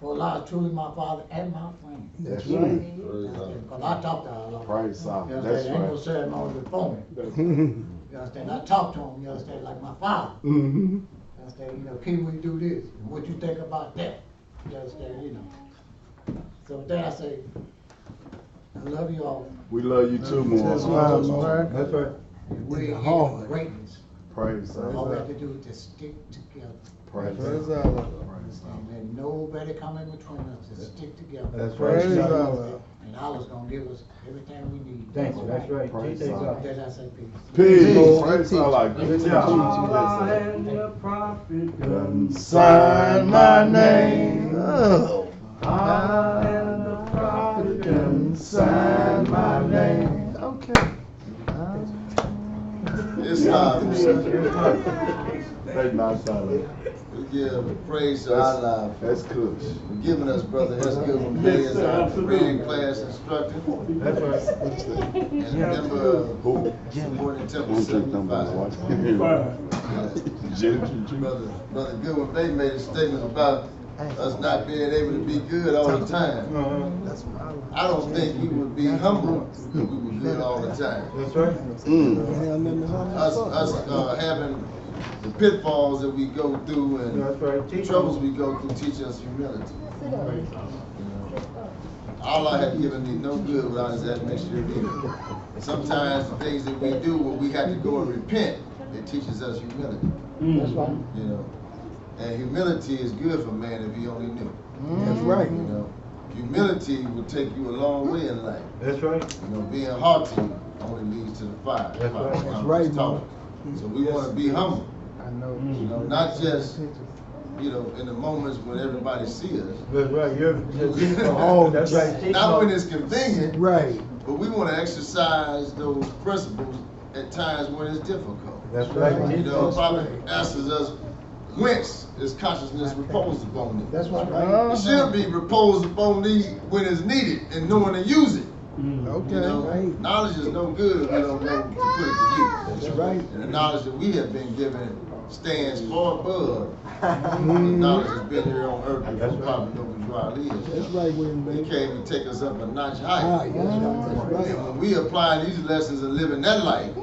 For Allah is truly my father and my friend. That's Mm. right. Praise God. Because I talk to Allah. Praise Allah. You That's understand? Ain't no right. ceremony before me. That's You understand? I talk to him, you understand, like my father. Mhm. You understand? You know, King, we do this. And what you think about that? You understand? You know. So with that, I say, I love you all. We love you too, That's more. right, Mo. That's right. We're the here heart. for greatness. Praise All we Allah. have to do is just stick together. Praise Praise Allah. Allah. Praise And let nobody come in between us. Just stick together. That's right. Praise Allah. And Allah's gonna give us everything we need. Thank you, that's right. Praise Thank God. God. As I say, peace. Peace. Praise Allah. Good job. Allah and the prophet done Sign my name. Oh. Allah and the prophet done Sign my name. Okay. It's time. They not silent. We give praise to Allah That's good. for giving us Brother Esgill Day as our reading class instructor That's right. and a member of Who? Supporting Temple Who think them boys 75. watching? Brother Goodwin, they made a statement about us not being able to be good all the time. I don't think we would be humble if we were good all the time. That's right. Us having the pitfalls that we go through and That's right. the troubles we go through teach us humility. Allah had given me no good without his admixture of evil. Sometimes the things that we do where we have to go and repent, it teaches us humility. That's right. You know. And humility is good for man if he only knew. That's right. You know. Humility will take you a long way in life. That's right. You know, being haughty only leads to the fire. That's right. That's right, man. So we want to be humble. I know. You know, not just, you know, in the moments when everybody sees us. That's right. You're Oh, that's right. Not when it's convenient, Right. but we want to exercise those principles at times when it's difficult. That's right. You know, Prophet asks us, whence is consciousness reposed upon thee. That's right. It should be reposed upon thee when it's needed and knowing to use it. Okay. You know, knowledge is no good if we don't know to put it to use. That's right. And the knowledge that we have been given stands far above the knowledge that's been here on earth before Prophet Noble is. That's right, William, He baby. came to take us up a notch Ah, higher. yes, that's right. And when we apply these lessons and living that life,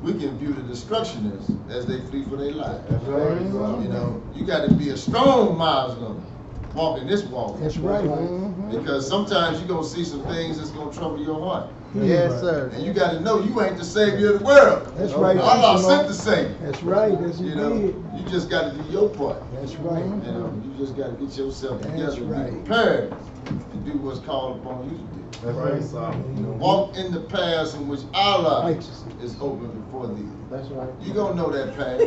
we can view the destructionists as they flee for their life. That's right. You know, you got to be a strong Muslim walking this walk. That's right. Because sometimes you're going to see some things that's going to trouble your heart. Yes, sir. And you got to know you ain't the savior of the world. That's right. Allah sent the savior. That's right. That's You know, you just got to do your part. That's right. You know, you just got to get yourself That's together and right. be prepared to do what's called upon you to do. That's right, Solomon. You know, walk in the paths in which Allah Righteousness. is open before thee. That's right. You gonna know that path.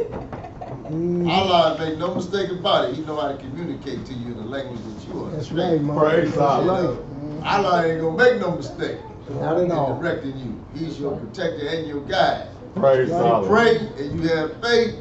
Allah make no mistake about it. He know how to communicate to you in the language that you That's understand. right, Mom. Praise That's God. You right. know, Allah ain't gonna make no mistake Not at in all. directing you. He's your protector and your guide. Praise If you God. pray and you have faith,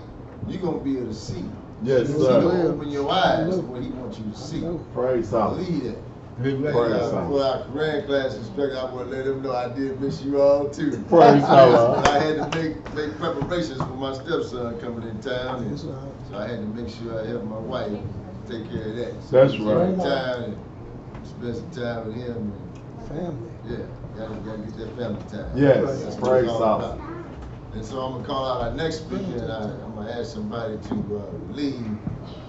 you're gonna be able to see. Yes, He's sir. gonna open your eyes to what he wants you to see. Praise God. Believe that. Praise For God. our Quran class instructor, I want to let them know I did miss you all too. Praise God. I had to make preparations for my stepson coming in town, and That's right. so I had to make sure I helped my wife take care of that. So That's spend right. Time and spend some time with him. And, Family. yeah, gotta get that family time. Yes, That's what praise it's all God. about. And so I'm gonna call out our next speaker, and I'm gonna ask somebody to lead,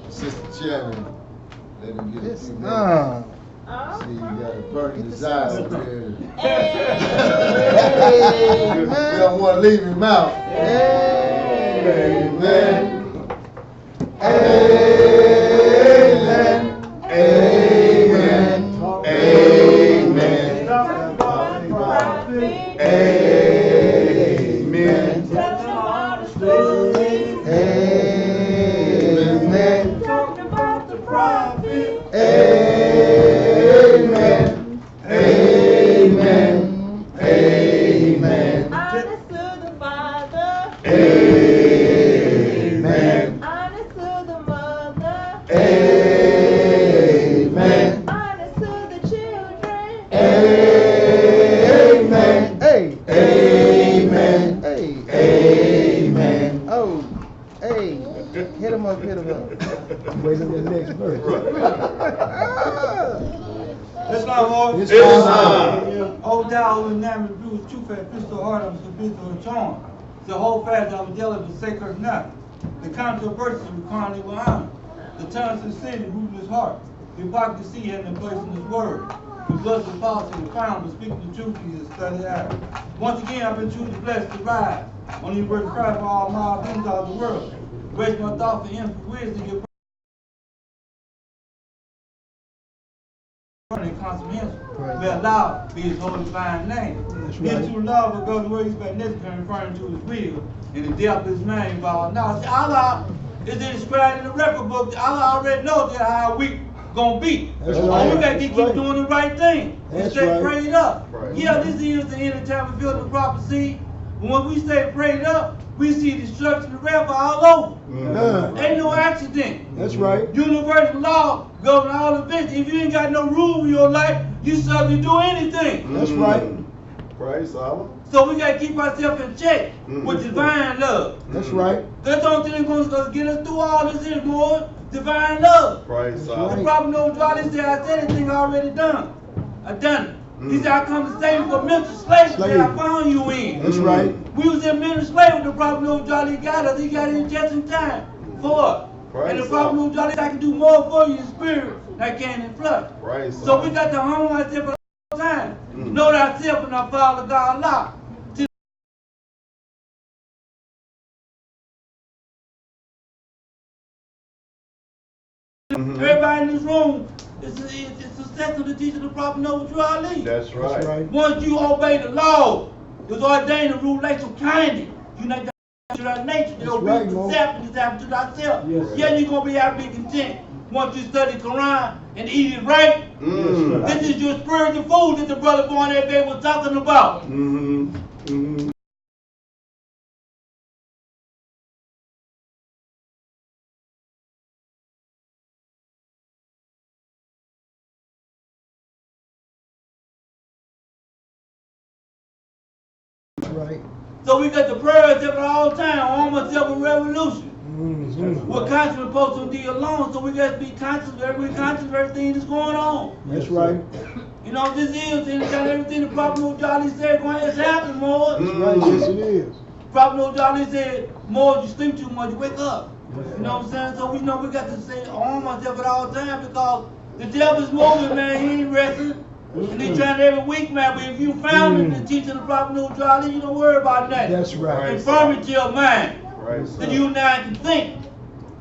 Sister Chairman. Let him get a Yes, few minutes. Oh. See, you got a burning desire over there. Hey. We don't want to leave him out. Amen. Amen. Amen. Amen. Amen. Amen. Amen. Talking about the prophet. Amen. Amen. Amen. Honest to the father. Amen. Honest to the mother. Amen. Honest to the children. Amen. Hey. Amen. Hey. Amen. Oh. Hey. Hit him up. Hit him up. Wait till the next verse. Islam, Lord. Islam. O thou who enamored Jews, true faith, crystal heart, I'm so bitter and charm. The whole fast I was yelling, but sacred not. The controversies requiring will honor. The tongues of sin, rooting his heart. Hypocrisy had no place in his word. The lust of policy, the crown, but speaking the truth, he is studied out. Once again, I've been truly blessed to rise. Only word cry for all my things out of the world. Raise my thought for him for wisdom, give and comprehension. Be allowed be his holy divine name. That's Being right. true love will go the way he's been necessary, referring to his will. And the depth of his mind involved. Now, see, Allah is described in the record book. Allah already knows that how we gonna be. That's All right. we gotta keep That's right. doing the right thing. And That's stay right. prayed up. Right. Yeah, this is the end of time fulfilled the prophecy. But when we stay prayed up, we see destruction and wrath all over. Ain't no accident. That's right. Universal law governs all events. If you ain't got no rule in your life, you subject to do anything. That's right. Praise Allah. So we gotta keep ourselves in check with divine love. That's right. That's the only thing that's gonna get us through all this is more divine love. Praise That's Allah. The problem no draw this day, I said anything already done. I done it. He said I come to save you from mental slavery that I found you in. That's right. We was in mental slavery, the problem no jolly got us. He got it just in time for us. And the problem no jolly I can do more for you in spirit than I can in flesh. Praise So we got to hone ourselves all the time. Know thyself and our Father God Allah. Everybody in this room is successful to teach the Prophet Noble True Ali. That's That's right. right. Once you obey the law, it's ordained to rule like some kindness. You know that your nature, That's you'll right, be Lord. accepted to thyself. Yes. Yeah, you're gonna be able to be content once you study Quran and eat it right. This is your spiritual food that the brother born that day was talking about. right. So we got the prayers up at all time, almost every revolution. Mm-hmm. We're constantly supposed to be alone, so we got to be conscious of everything that's going on. That's right. You know, this is everything the Prophet No Jolly said it's happening more. That's right, yes it is. Prophet No Jolly said, more you sleep too much, you wake up. You know what I'm saying? So we know we got to say on myself at all time because the devil's moving, man, he ain't resting. And he trying every week, man, but if you found him and teaching the Prophet No Jolly, you don't worry about that. That's right. Infirmity your mind. Right, That you now can think.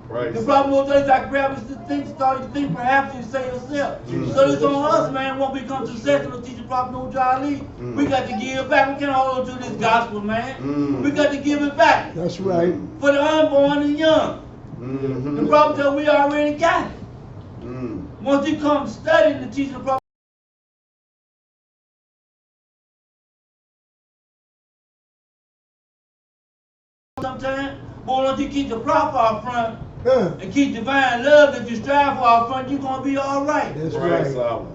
Right. The problem with those I grab is to think, start to think, perhaps you say yourself. So it's on us, man, when we come to successful teach the Prophet No Jolly. We got to give back. We can't hold on to this gospel, man. We got to give it back. That's right. For the unborn and young. The Prophet said we already got it. Once you come studying the teaching the Prophet sometimes, but once you keep the prophet out front, and keep divine love that you strive for out front, you're going to be all right. That's right.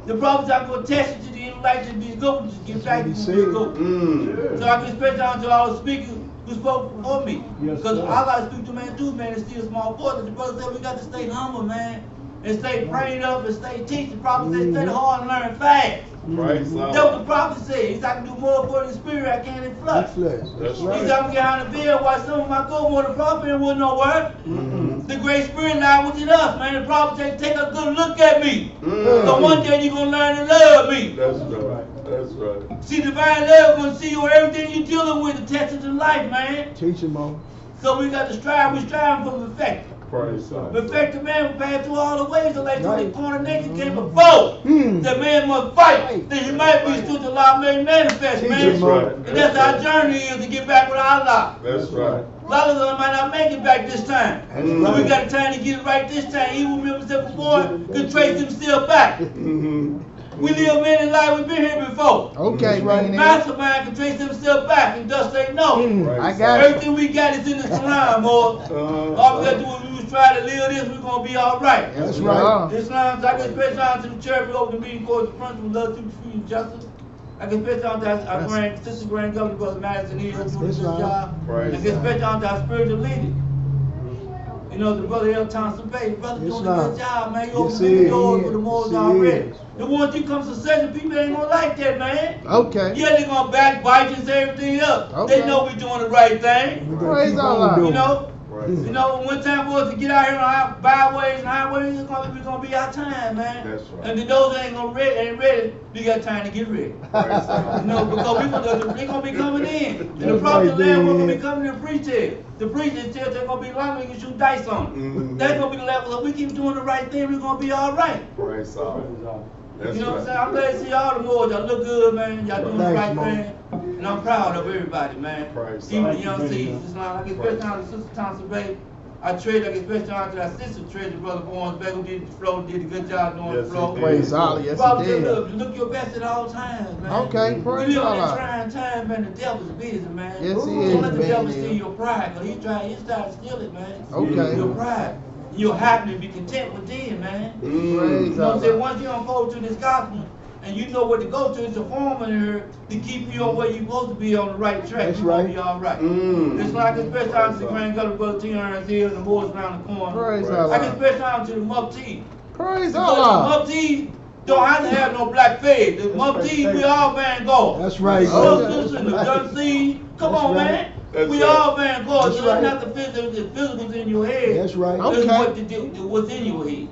The prophet's not going to test you to the end like to be good, just get back to be good. So I can express down to all the speakers who spoke for me. Because I got to speak to man too, man, it's still a small voice. The brother said we got to stay humble, man. And stay prayed up and stay teaching. The prophet said study hard and learn fast. That's what the prophet said. He said I can do more according to the spirit I can in flesh. That's He right. said I'm going to get out of the bed while some of my go more the prophet and wouldn't know word. The great spirit lies within us, man. The prophet said, take a good look at me. So one day you're going to learn to love me. That's right. That's right. See, divine love going to see you on everything you're dealing with, the test of the life, man. Teach him on. So we got to strive. We strive for perfection. Praise God. Perfected man will pass through all the ways of like the corner nature came before. The man must fight. That he might be stood the law made manifest, man. Right. And that's our journey is to get back with Allah. That's right. A lot of us might not make it back this time. So we got time to get it right this time. He who remembers himself before could trace himself back. We live many lives, we've been here before. Okay, right now. Mastermind can trace himself back and thus say no. I got you. Everything we got is in the Quran, boy. All we got to do is we try to live this, we're going to be all right. That's right. Islam, so I can spend time to the church, we open the meeting, course, the principle, love, truth, freedom, and justice. I can spend time to our sister, grand governor, brother Madison, he doing a good job. I can spend time to our spiritual leader. You know, the brother L. Thompson Bay, the brother doing a good job, man. You open the doors for the morals already. The ones you come to succession, people ain't gonna like that, man. Okay. Yeah, they gonna backbite you and say everything up. Okay. They know we doing the right thing. Praise Allah. You know? Right. You know, one time for us to get out here on our byways and highways, it's gonna be our time, man. That's right. And those that ain't ready, we got time to get ready. You know, because they gonna be coming in. And the prophet land we're gonna be coming to preach here. The preachers tell they're gonna be long, we can shoot dice on them. That's gonna be the level of we keep doing the right thing, we're gonna be all right. Praise God. That's You know what I'm right. saying? I'm glad to see y'all the more. Y'all look good, man. Y'all doing the right thing. And I'm proud of everybody, man. Praise Even God. the young seeds. I can especially down to Sister Thompson Bay. I can especially down to our sister treasure, Brother Barnes Bay, who did the flow, did a good job doing the Yes, flow. he did. Praise Allah. Yes, Brother, he did. look your best at all times, man. Okay, We praise live in Allah. trying times, man. The devil's busy, man. Yes, he Don't let is, the devil man. steal your pride, because he's trying to steal it, man. Okay. Your pride. Your happiness, be content within, man. Praise You know what I'm saying? Allah. Once you unfold to this gospel, and you know where to go to, it's a formula here to keep you on where you're supposed to be on the right track. That's You're gonna right. be all right. Mm. It's like I can spend time to the Grand Gully, Brother T. Ernst here, and the boys around the corner. Praise Right. I can Allah. spend time to the Mufti. Praise Because the Allah. Mufti don't have to have no black face. The Mufti, we all Van Gogh. That's right. So, That's Susan, the right. John C. Come That's on, right. man. That's We right. all Van Gogh. That's So right. it's not the physicals in your head. That's right. Okay. It's what to do, what's in your head.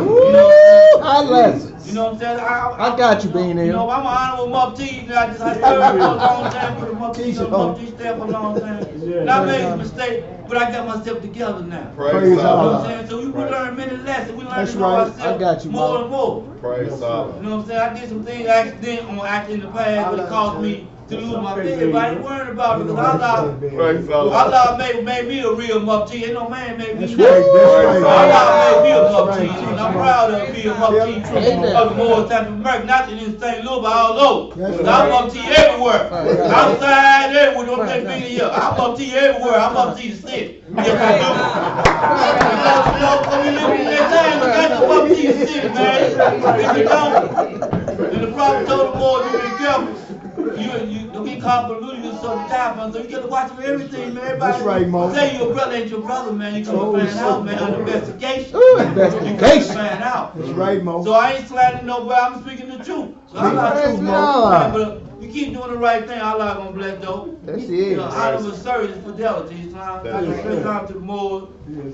Woo! High lessons. You know what I'm saying? I got you, Bean You Hill. know, I'm an honorable Mufti. I served for a long time for the Mufti. The Mufti stand for a long time. And I made a mistake, but I got myself together now. Praise Praise You know what Allah. I'm saying? So we learn many lessons. We learn That's to know right. ourselves I got you, more Mom. and more. Praise God. You know what I'm saying? I did some things accident in the past, but it caused me to lose my faith. But I ain't worried about it because Allah Praise Allah. Allah made me a real Mufti. Ain't no man made me That's that. right. That's Praise right. Allah made me a That's Mufti. right. And I'm proud of being a Mufti Amen. of the Moore type of America, not in St. Louis, but all over. That's I'm right. Mufti everywhere. Right. Outside, everywhere. Don't take me here. I'm Mufti everywhere. I'm Mufti the city. Yes, I do. Because we live in that time, we got to Mufti the city, man. If you don't, and the prophet told the boys, you be careful. You don't get convoluted, you're so die, so you got to watch for everything, man. Everybody That's right, Mo. say your brother ain't your brother, man. You come to find out, man, on investigation. Ooh, You investigation. come to find out. That's right, Mo. So I ain't slandering nobody, I'm speaking the truth. So I'm not Praise truth, God. But you keep doing the right thing, Allah gonna bless though. That's You it. know, honor of service is fidelity, Islam. I can That's spend time to the Moors.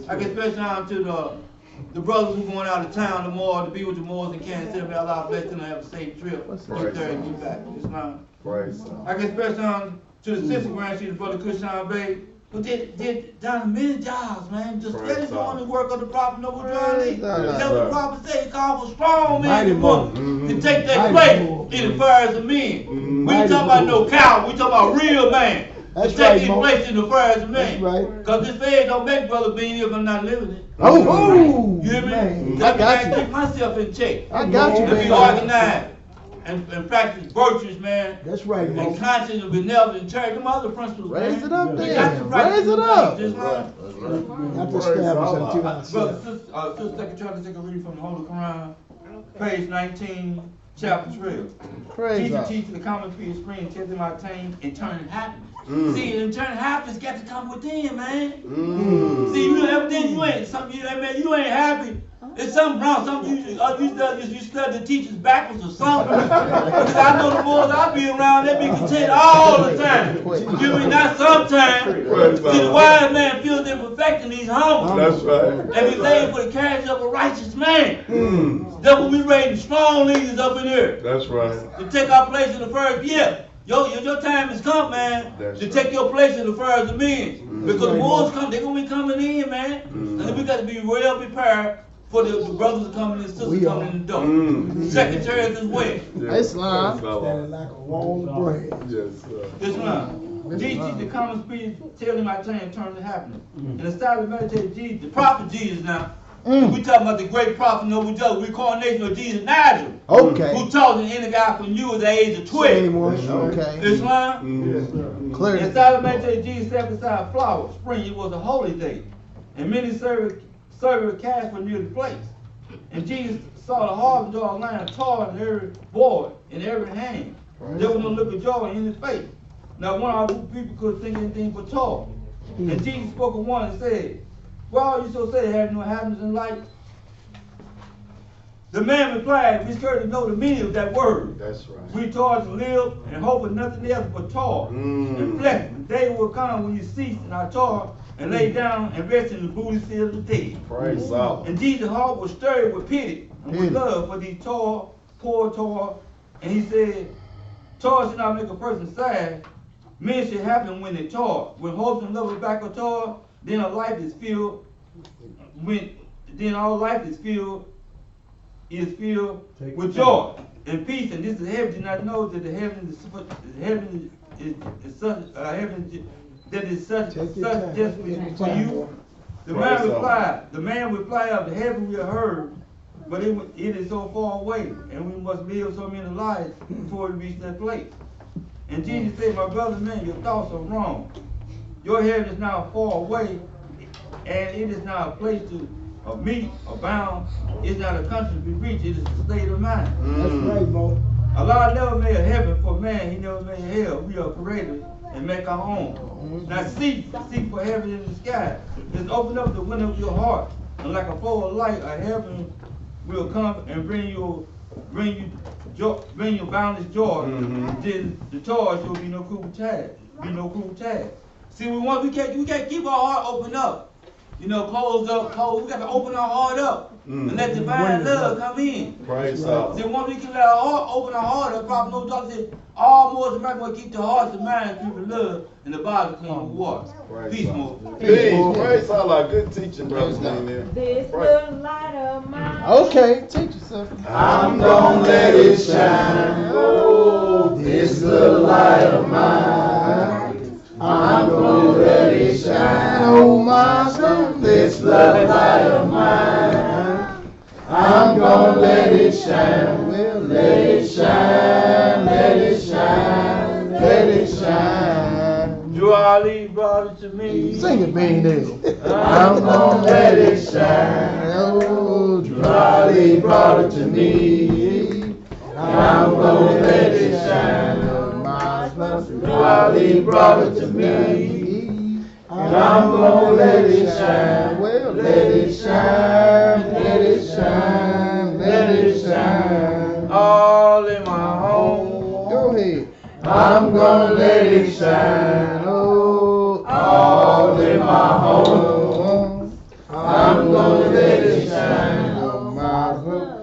I can spend time to the brothers who going out of town, the Moors, to be with the Moors in Kansas City. May Allah bless them and have a safe trip. Get there and get back. Islam. Praise I can spend time to the sister grandchild, the brother Kushan Bey, who did done many jobs, man. Just Praise steady God. doing the work of the prophet Noble Johnny. God. That's what the prophet said. He called for strong men Mighty and Mo. women to take their Mighty place Mo. in the affairs of men. We ain't Mighty talking about Mo. no cow. We talking about real man. That's to take right, his Mo. place in the affairs of men. That's right. Because this fed don't make brother being if I'm not living it. Oh, You hear me? man. Let I got me you. keep myself in check. I got you, And be man. organized and practice virtues, man. That's right, Mo. And conscience and benevolence, charity, them other principles, Raise man. it up We there. got to practice Raise it them up. things, Islam. Not to establish unto Brother, ourselves. Sister Secretary, take a reading from the Holy Quran, page 19, chapter 12. Praise Jesus God. teaches the common spirit spring, tell them I attain eternal happiness. Mm. See, eternal happiness got to come within, man. Mm. See, you everything you ain't, something you ain't happy. It's something wrong. Something you study the teachers backwards or something. Because I know the boys I be around, they be content all the time. You mean not sometimes. See, the wise man feels imperfection, he's humble. That's right. And he's laying for the character of a righteous man. Mm. That's what we raising strong leaders up in here. That's right. To take our place in the first year. Your time has come, man, That's to right. take your place in the first of men. Because the right, wars come, they're gonna be coming in, man. And we got to be well prepared for the brothers coming in, sisters We coming are. in the door. Mm. Secretaries as well. Islam. Standing like a wall of bread. Yes, sir. Islam. Jesus, the common speech, tell him I turn to happiness. And the style of meditate Jesus, the prophet Jesus now. We talking about the great prophet Noble Joe, reincarnation of Jesus Nazareth. Okay. Who taught the inner guy from you at the age of 12. Same one. Okay. Islam. Mm. Clear. Inside of meditate Jesus stepped aside flower. Spring, it was a holy day. And many servants cast were near the place. And Jesus saw the harvest draw a line of tar in every board, in every hand. There was no look of joy in his face. Now one of our people could think anything but tar. And Jesus spoke of one and said, why are you so sad, having no happiness in life? The man replied, we scarcely know the meaning of that word. That's right. We toil to live and hope for nothing else but toil and flesh. The day will come when you cease in our toil and lay down and rest in the booty field of the dead. Praise God. And Jesus' heart was stirred with pity and with love for these poor toil. And he said, toil should not make a person sad. Men should happen when they toil. When hope and love are back of toil, then our life is filled. Then our life is filled with joy and peace. And this is heaven. Do not know that the heaven is such that is such desperately for you. The man replied of the heaven we have heard, but it is so far away, and we must live so many lives before we reach that place. And Jesus said, my brother, man, your thoughts are wrong. Your heaven is now far away, and it is not a place of meet or bound. It's not a country to be reached. It is a state of mind. That's right, Mo. Allah never made a heaven for man. He never made hell. We are creators and make our own. Now seek for heaven in the sky. Just open up the window of your heart, and like a flow of light, a heaven will come and bring you boundless joy. Then the toil shall be no cruel task. See, we can't keep our heart open up. Closed up. We got to open our heart up and let divine love come in. Praise God. See, once we can let our heart open our heart up, Prophet No Doctor said, all more than right, keep the hearts and minds free with love and the body clean with water. Peace, more. Peace. Praise Allah. Good teaching, brothers. Amen. This little light of mine. Okay, teach yourself. I'm gonna let it shine. Oh, this little light of mine. I'm gonna let it shine. Oh, my son, this little light of mine. I'm gonna let it shine. Well, let it shine. Let it shine. Let it shine. Drew Ali brought it to me. Sing it, Bean Neal. I'm gonna let it shine. Oh, Charlie brought it to me. I'm gonna let it shine. while he brought it to me. And I'm gonna let it shine. Well, let it shine, let it shine, let it shine. All in my home. Go ahead. I'm gonna let it shine. Oh, all in my home. I'm gonna let it shine.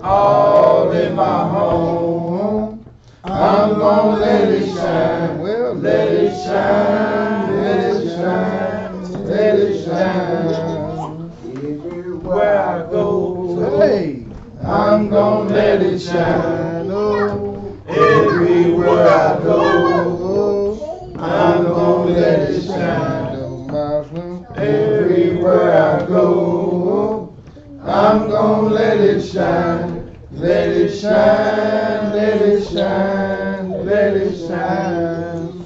All in my home. I'm gonna let it shine. Well, let it shine, let it shine, let it shine. Everywhere I go, hey, I'm gonna let it shine. Oh, everywhere I go, I'm gonna let it shine. Everywhere I go, I'm gonna let it shine. Let it shine, let it shine, let it shine.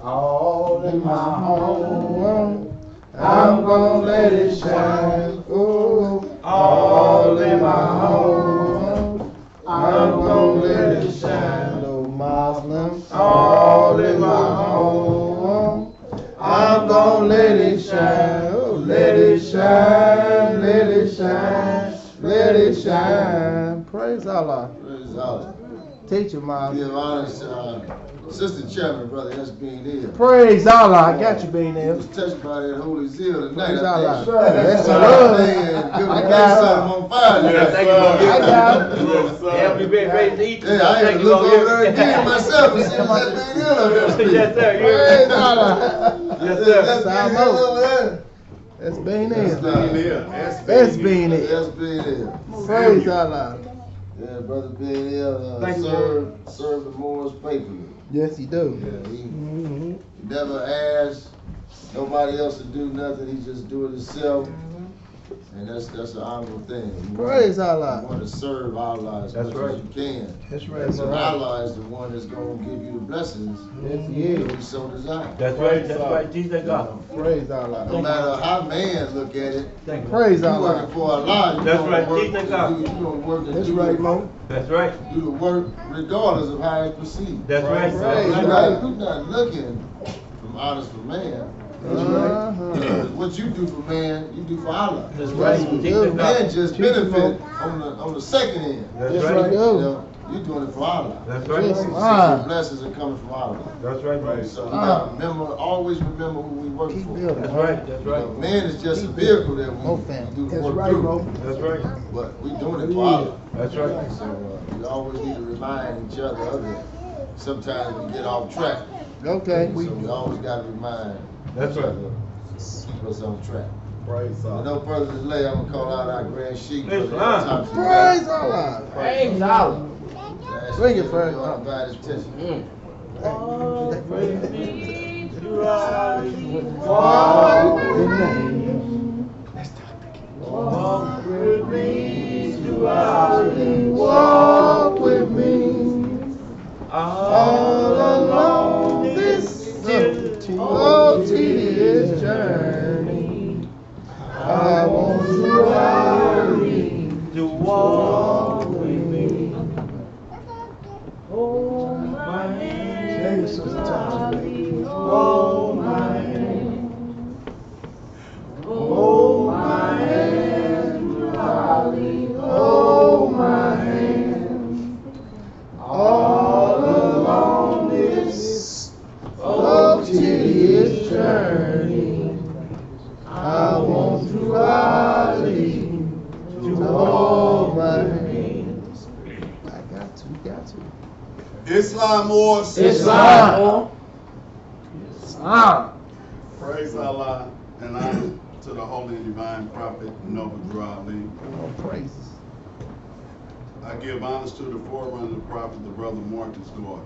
All in my home, I'm gonna let it shine. Oh, all in my home, I'm gonna let it shine. No Muslim, all in my home, I'm gonna let it shine. Oh, let it shine, let it shine, let it shine. Praise Allah. Praise Allah. Teach him, Mom. Give honors to Sister Chairman, Brother S. Bean Hill. Praise Allah. I got you, Bean He Hill. was touched by that holy zeal tonight. Praise I Allah. think. That's the love. I got him on fire. I got him. Yeah, we been ready to eat. Yeah, I had to look over there again myself and see what's that Bean Hill up there speaking. Yes, sir. Praise Allah. Yes, sir. That's Bean Hill over there. That's Bean That's Hill. Bean Hill. That's Bean Hill. That's Bean Hill. Praise Allah. Yeah, Brother Bean Hill Thank you, served the Moors faithfully. Yes, he do. Yeah, he never asked nobody else to do nothing. He just do it himself. And that's an honorable thing. Praise Allah. You want to serve Allah as much as you can. That's right. And Allah is the one that's going to give you the blessings Yes, he is. if you so desire. That's right. Jesus God. Praise Allah. No matter how man look at it, Thank you. Praise you Allah. working for Allah. You That's gonna right. work Jesus and God. do- You gonna work and That's do right, the- Mo. That's right. do the work regardless of how it's perceived. That's right. Praise You're right. not looking from honest for man. Uh-huh. What you do for man, you do for Allah. That's right. Yes, Jesus God. Man just Teach him, benefit on the second end. That's Yes, right. we You do. know, you're doing it for Allah. That's Yes, right. So Ah. the blessings are coming from Allah. That's right. So we gotta always remember who we work Keep for. building. That's right. That's You know, right. man is just a vehicle that Mo we family. do the That's work right, through. Mo. That's right. But we doing it for Allah. That's right. So we always need to remind each other of it. Sometimes we get off track. Okay. So we always gotta remind That's each right. other, keep us on track. Praise With Allah. no further delay, I'm gonna call out our grand sheik. Praise Brother Allah. Thompson. Praise Allah. Praise Allah. Last Bring it year, first. we want to invite his attention. Walk with me throughout the Walk with Walk with me throughout the Walk with me all along this tedious journey. I want to ride to walk with me. Hold my hand, hold my hand, hold my hand, hold my hand, all along this tedious journey. I want to ride to hold my hands. I got to. Islam Moors. Islam. Praise Allah and honor to the holy and divine prophet Noble Drew Ali. Oh, praises. I give honors to the forerunner of the prophet, the brother Marcus Gordon.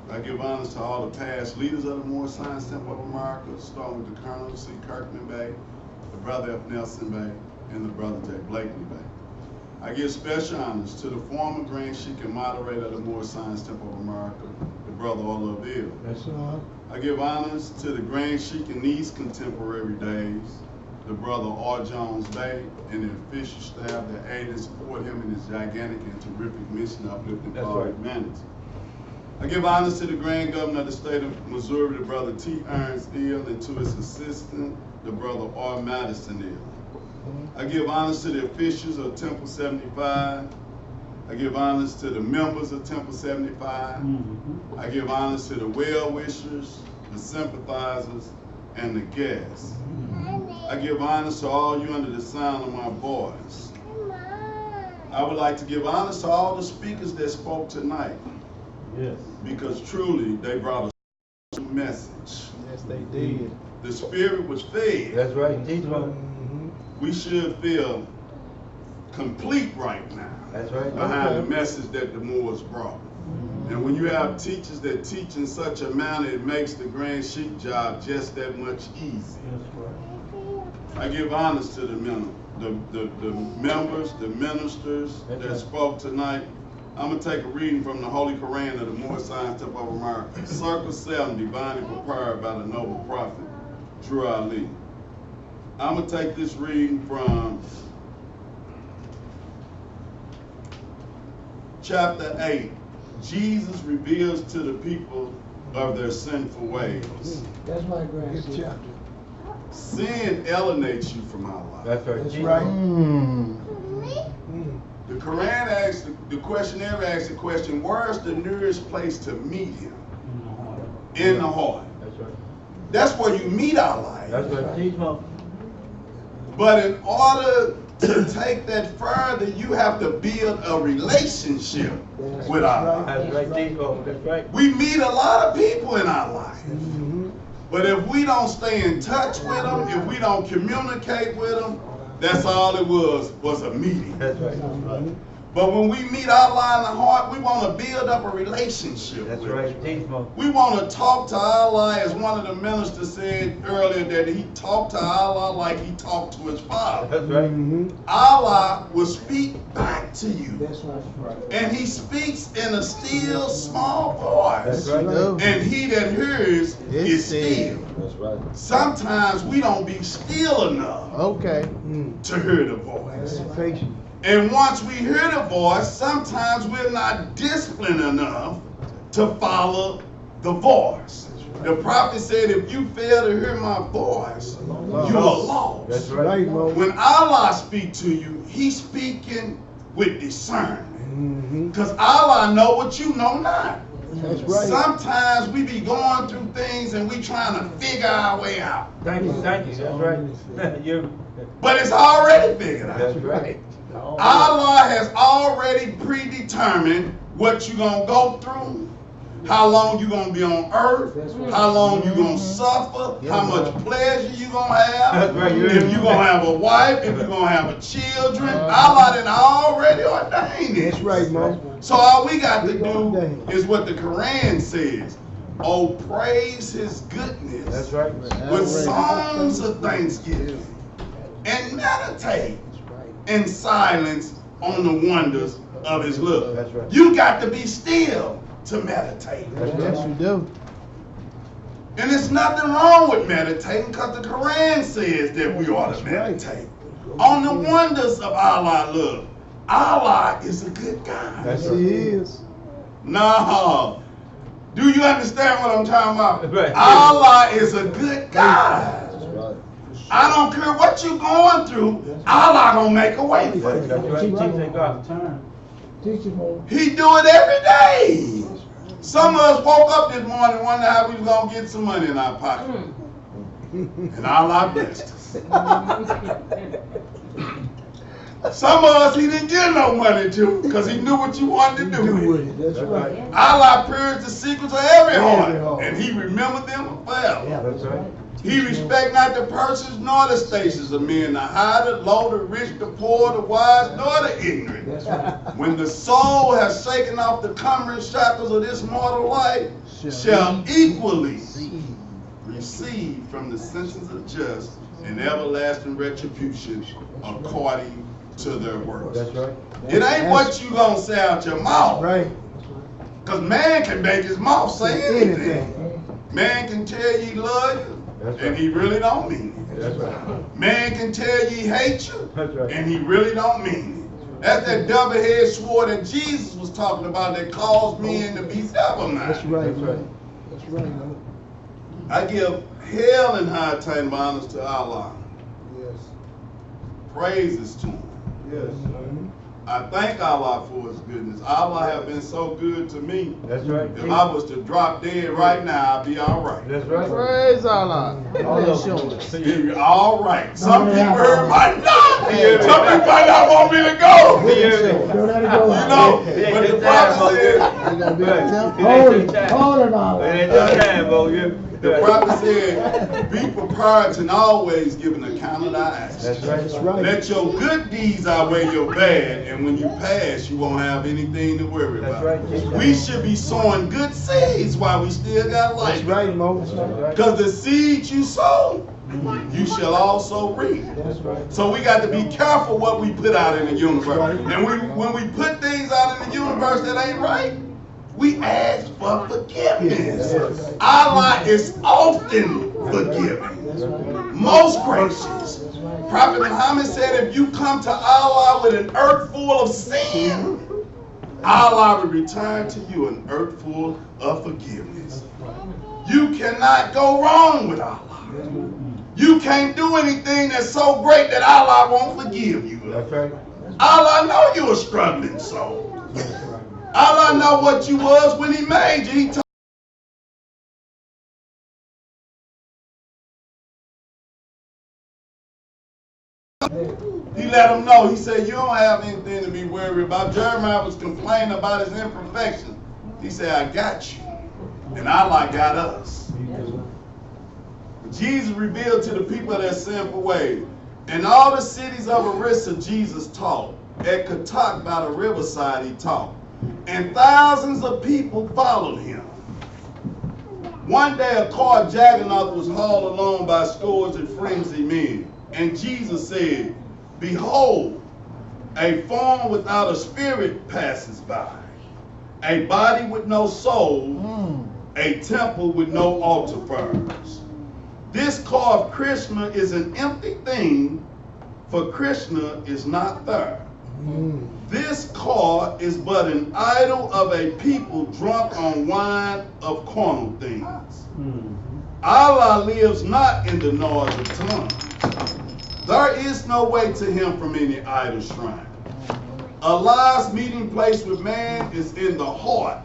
I give honors to all the past leaders of the Moore Science Temple of America, starting with the Colonel C. Kirkman Bay, the brother F. Nelson Bay, and the brother J. Blakely Bay. I give special honors to the former Grand Sheik and moderator of the Moore Science Temple of America, the brother Olaville. That's all. I give honors to the Grand Sheik in these contemporary days, the brother R. Jones Bay, and the official staff that aid and support him in his gigantic and terrific mission of uplifting That's power right. humanity. I give honors to the Grand Governor of the state of Missouri, the brother T. Ernst Ill, and to his assistant, the brother R. Madison Ill. I give honors to the officials of Temple 75. I give honors to the members of Temple 75. I give honors to the well-wishers, the sympathizers, and the guests. I give honors to all you under the sound of my voice. I would like to give honors to all the speakers that spoke tonight. Yes. Because truly, they brought a message. Yes, they did. The spirit was fed. That's right. We should feel complete right now. That's right. Behind the message that the Moors brought. And when you have teachers that teach in such a manner, it makes the Grand Sheik job just that much easier. That's right. I give honors to the members, the ministers that spoke tonight. I'm going to take a reading from the Holy Quran of the Moorish Science Temple of America. Circle 7, divinely prepared by the noble prophet, Drew Ali. I'm going to take this reading from chapter 8. Jesus reveals to the people of their sinful ways. That's my grandson. Sin alienates you from our life. That's right. That's right. The Quran asks, the questionnaire asks the question, where's the nearest place to meet him? In the heart. That's right. That's where you meet our life. That's right. But in order to take that further, you have to build a relationship with our life. That's right. That's right. We meet a lot of people in our life. But if we don't stay in touch with them, if we don't communicate with them, that's all it was a meeting. That's right. But when we meet Allah in the heart, we want to build up a relationship That's with right. Him. We want to talk to Allah, as one of the ministers said earlier, that he talked to Allah like he talked to his father. That's right. Allah will speak back to you. That's right. And he speaks in a still small voice. That's right. And he that hears is still. That's right. Sometimes we don't be still enough Okay. to hear the voice. Patient. And once we hear the voice, sometimes we're not disciplined enough to follow the voice. The prophet said, if you fail to hear my voice, you are lost. That's right. When Allah speaks to you, he's speaking with discernment. Because Allah know what you know not. That's right. Sometimes we be going through things and we trying to figure our way out. Thank you. That's right. But it's already figured out. That's right. Allah has already predetermined what you're going to go through, how long you're going to be on earth, how long you're going to suffer, how much pleasure you're going to have, if you're going to have a wife, if you're going to have children. Allah done already ordained it. That's right, Mom. So all we got to do is what the Quran says. Oh, praise his goodness. That's right. With songs of thanksgiving. And meditate in silence on the wonders of his love. That's right. You got to be still to meditate. Yes, you do. And there's nothing wrong with meditating because the Quran says that we ought to meditate on the wonders of Allah's love. Allah is a good God. Yes, he is. No. Do you understand what I'm talking about? Right. Allah is a good God. That's right. I don't care what you're going through, Allah gonna make a way for you. That's right. Teach him more. He do it every day. Some of us woke up this morning wondering how we was gonna get some money in our pocket. And Allah blessed us. Some of us he didn't give no money to because he knew what you wanted to do with it. That's right. Allah purged the secrets of every heart, and he remembered them forever. That's right. He respect not the persons nor the stations of men, the high, the low, the rich, the poor, the wise, nor the ignorant. That's right. When the soul has shaken off the cumbering shackles of this mortal life, shall equally receive from the sentence of just an everlasting retribution according to their works. That's right. It ain't what you gonna say out your mouth. Right. Because man can make his mouth say anything. Man can tell you he love you, That's and right. he really don't mean it. That's right. Man can tell you he hates you, That's right. and he really don't mean That's that double-edged sword that Jesus was talking about that caused men to be double-minded. That's right, man. That's right, man. I give hell and high time honors to Allah. Yes. Praises to him. Yes. I thank Allah for his goodness. Allah have been so good to me. That's right. If I was to drop dead right now, I'd be all right. That's right. Praise Allah. Be all right. Some people might not. Some people might not want me to go. Don't let it go. You know, but the prophet said, You gotta be at the temple. Hold it all. It ain't your time, bro. the prophet said, be prepared and always give an account of thy actions. That's right. That's right. Let your good deeds outweigh your bad, and when you pass, you won't have anything to worry That's about. right. We should be sowing good seeds while we still got life. That's right, Mo. That's right. Because the seeds you sow, you shall also reap. That's right. So we got to be careful what we put out in the universe. And when we put things out in the universe that ain't right, we ask for forgiveness. Allah is often forgiving, most gracious. Prophet Muhammad said, if you come to Allah with an earth full of sin, Allah will return to you an earth full of forgiveness. You cannot go wrong with Allah. You can't do anything that's so great that Allah won't forgive you. That's right. Allah know you're a struggling soul. Allah know what you was when he made you. He told He let him know. He said, you don't have anything to be worried about. Jeremiah was complaining about his imperfections. He said, I got you. And Allah got us. Jesus revealed to the people their sinful ways. In all the cities of Arissa, Jesus taught. At Katak by the riverside, he taught. And thousands of people followed him. One day a car juggernaut was hauled along by scores of frenzied men. And Jesus said, behold, a form without a spirit passes by. A body with no soul, a temple with no altar fires. This car of Krishna is an empty thing, for Krishna is not there. This car is but an idol of a people drunk on wine of carnal things. Allah lives not in the noise of tongues. There is no way to him from any idol shrine. Allah's meeting place with man is in the heart.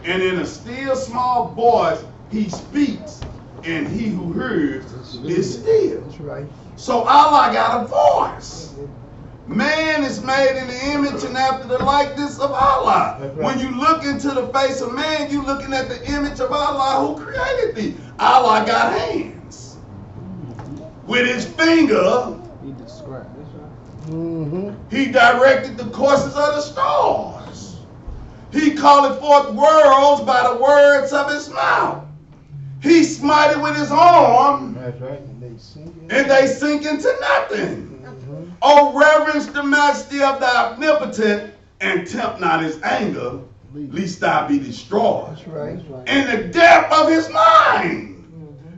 And in a still small voice he speaks, and he who hears is still. That's right. So Allah got a voice. Man is made in the image and after the likeness of Allah. That's right. When you look into the face of man, you're looking at the image of Allah who created thee. Allah got hands. With his finger, He described. he directed the courses of the stars. He called forth worlds by the words of his mouth. He smited with his arm, That's right. and they sink into nothing. Oh, reverence the majesty of the omnipotent, and tempt not his anger, lest thou be destroyed. That's right. In the depth of his mind,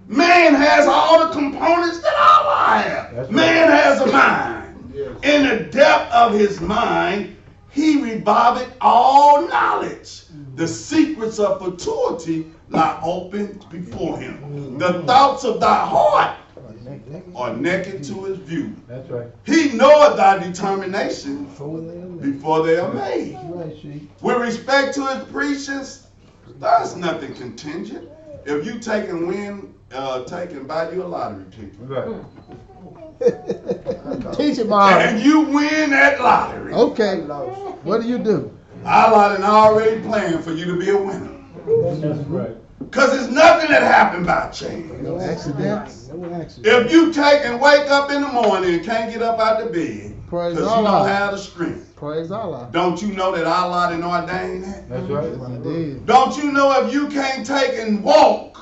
man has all the components that Allah has. That's Man has a mind. In the depth of his mind, he reviveth all knowledge. The secrets of futurity lie open before him. The thoughts of thy heart are naked to his view. That's right. He knoweth thy determination Before they are made. before they are made. That's right, see. With respect to his preachings, there's nothing contingent. If you take and win, take and buy you a lottery ticket, Right. Teach it, Mom. and you win that lottery, Okay. What do you do? Allah done already planned for you to be a winner. That's right. Because there's nothing that happened by chance. No accidents. No accidents. If you take and wake up in the morning and can't get up out the bed Praise because you don't Allah. have the strength, Praise Allah. don't you know that Allah didn't ordain that? That's right. He did. Don't you know if you can't take and walk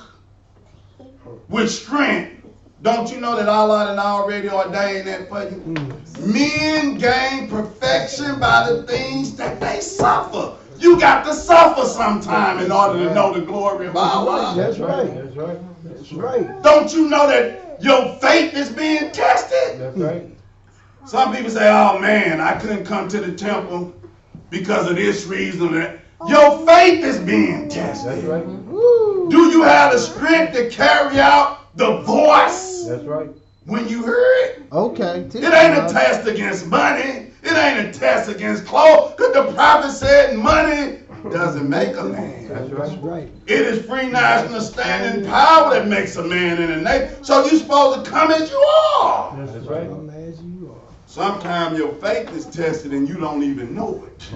with strength, don't you know that Allah done already ordained that for you? Men gain perfection by the things that they suffer. You got to suffer sometime in order to know the glory of Allah. That's right. That's right. That's right. Don't you know that your faith is being tested? That's right. Some people say, oh man, I couldn't come to the temple because of this reason or that. Your faith is being tested. That's right. Do you have the strength to carry out the voice That's right. when you hear it? Okay. It ain't a test against money. It ain't a test against clothes. Because the prophet said money doesn't make a man. That's right. It is free national standing power that makes a man in a nation. So you're supposed to come as you are. That's right. Sometimes your faith is tested and you don't even know it.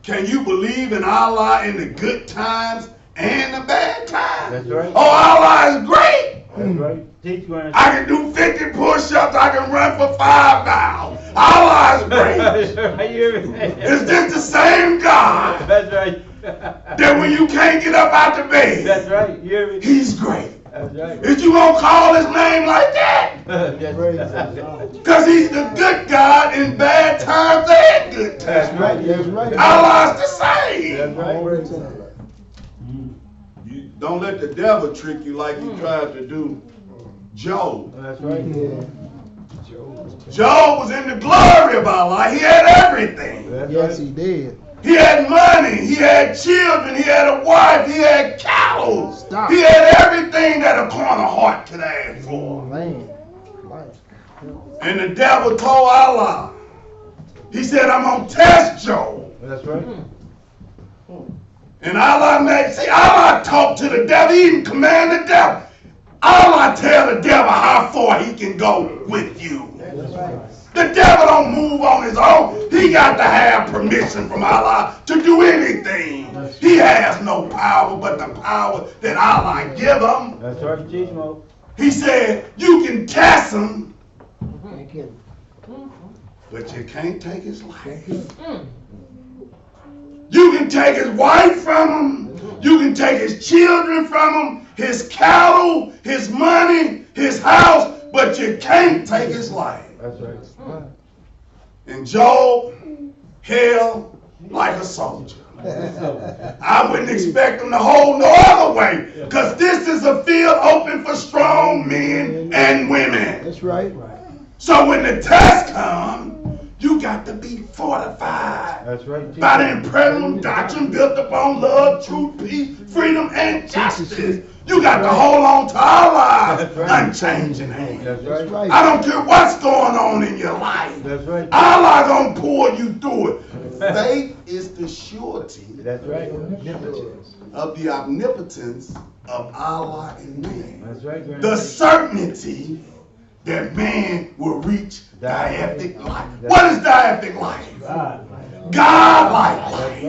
Can you believe in Allah in the good times and the bad times? That's right. Oh, Allah is great. That's right. Teach one. I can do 50 push-ups. I can run for 5 miles. Allah is great. Is this the same God That's right. that when you can't get up out the bed, That's right. You hear me? He's great? That's right. Is you gonna call His name like that? That's right. Because He's the good God in bad times and good times. That's right. Allah's the same. That's right. You don't let the devil trick you like he tried to do Job. That's right. Job was in the glory of Allah. He had everything. That's Yes, right. he did. He had money, he had children, he had a wife, he had cattle. Stop. He had everything that a carnal heart could ask for. Man. And the devil told Allah, he said, I'm going to test Job. That's right. And Allah talked to the devil, he even commanded the devil. Allah tell the devil how far he can go with you. That's right. The devil don't move on his own. He got to have permission from Allah to do anything. He has no power but the power that Allah give him. That's right. Teach more. He said, you can test him, but you can't take his life. You can take his wife from him. You can take his children from him, his cattle, his money, his house, but you can't take his life. That's right. And Job held like a soldier. I wouldn't expect him to hold no other way, because this is a field open for strong men and women. That's right. So when the test comes, you got to be fortified That's right. by the impregnable doctrine built upon love, truth, peace, freedom, and justice. You got to hold on to Allah's unchanging hand. That's right. I don't care what's going on in your life. That's right. Allah gonna pull you through it. Faith is the surety That's right. of the omnipotence of Allah and man. That's right. The certainty that man will reach deific life. What is deific life? God-like life.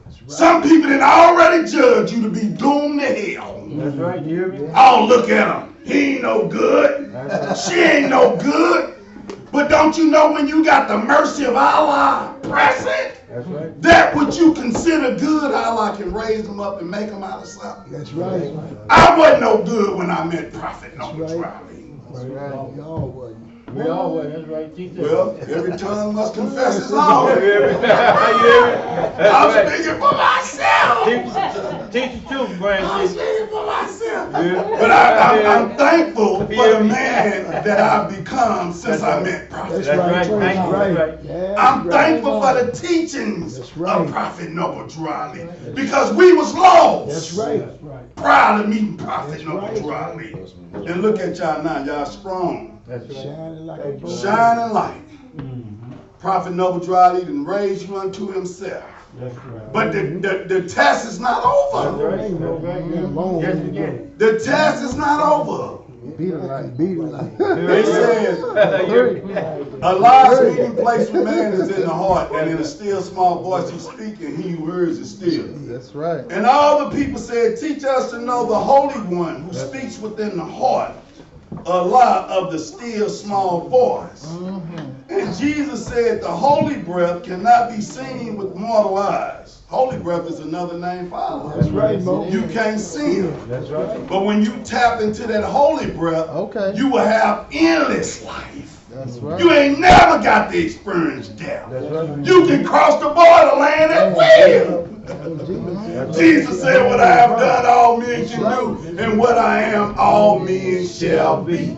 That's right. Some people that already judge you to be doomed to hell. That's right. You hear me? Oh, look at him. He ain't no good. She ain't no good. But don't you know when you got the mercy of Allah present, That's right. that what you consider good, Allah can raise them up and make them out of something. That's right. I wasn't no good when I met Prophet Noble Trolley. That's right. Y'all wasn't. We all were. That's right. Teach us. Well, every tongue must confess its own. You hear me? You hear me? That's I'm right. speaking for myself. Teach the truth, I'm Brandon. speaking for myself. Yeah. But I'm thankful for the man that I've become since I met Prophet. That's right. Thank you. That's right. Yeah, I'm right. thankful for the teachings That's right. of Prophet Noble Trolley, because we was lost That's right. prior to meeting Prophet Noble right. Trolley. And look at y'all now, y'all strong, That's right. Shining like a boy. shining light. Prophet Noble Trolley didn't raise you unto himself. That's right. But the test is not over. That's right. That's right. Long Yes, way to again. The test is not over. Beat it like, beat it like. It says, Allah's meeting place with man is in the heart, and in a still small voice he's speaking, he who hears is still. That's right. And all the people said, teach us to know the Holy One who speaks within the heart, Allah of the still small voice. And Jesus said the holy breath cannot be seen with mortal eyes. Holy breath is another name for Allah. That's right, Mo. You can't see him. That's right. But when you tap into that holy breath, Okay. you will have endless life. That's right. You ain't never got to experience death. That's right. You can cross the borderland at will. Jesus said, what I have done, all men can do, and what I am, all men shall be.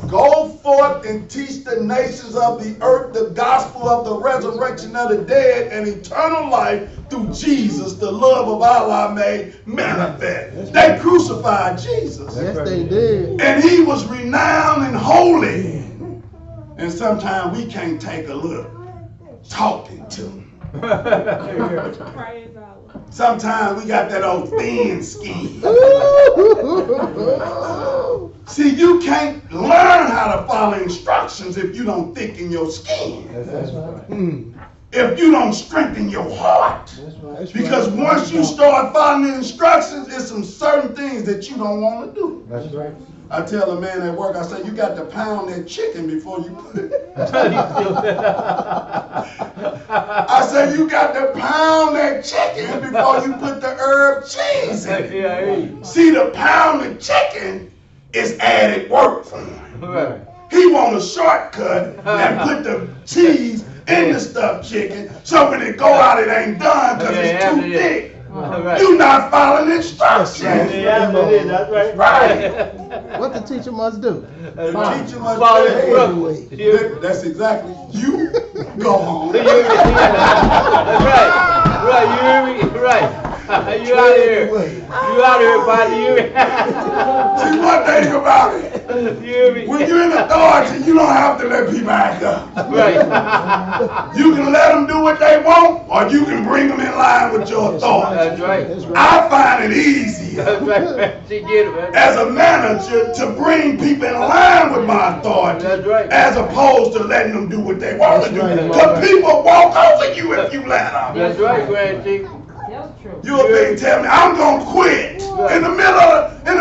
Go forth and teach the nations of the earth the gospel of the resurrection of the dead and eternal life through Jesus, the love of Allah made manifest. They crucified Jesus. Yes, they did. And he was renowned and holy. And sometimes we can't take a look talking to him. Sometimes we got that old thin skin. See, you can't learn how to follow instructions if you don't thicken your skin. That's right. If you don't strengthen your heart. That's right. Because once you start following the instructions, there's some certain things that you don't want to do. That's right. I tell a man at work, I say, you got to pound that chicken before you put it. I say, you got to pound that chicken before you put the herb cheese in. See, the pounded chicken is added work for him. He want a shortcut and put the cheese in the stuffed chicken, so when it go out, it ain't done because it's too thick. You not following instructions. That's right. What the teacher must do. The teacher must say, that's exactly, you go home. That's right. Right, you hear me? Right. You out here. You out here, buddy. See, one thing about it, You hear me? when you're in authority, you don't have to let people act up. Right. You can let them do what they want, or you can bring them in line with your authority. That's right. I find it easier That's right. She get it, man. as a manager to bring people in line with my authority, That's right. as opposed to letting them do what they want to do. right. Because people walk over you if you let them. That's right, Grand Chief. You'll be telling me I'm gonna quit in the middle of the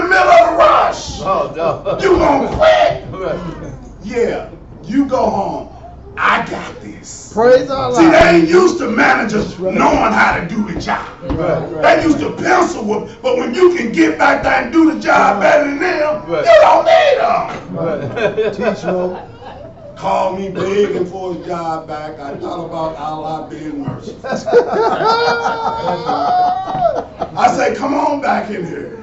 rush. Oh, no. You gonna quit? Right. Yeah. You go home. I got this. Praise Allah. See, they ain't used to managers knowing how to do the job. Right. They used to pencil whoop, but when you can get back there and do the job better than them, Right. you don't need them. Right. Teach them. Called me begging for his job back. I thought about Allah being merciful. I say, come on back in here.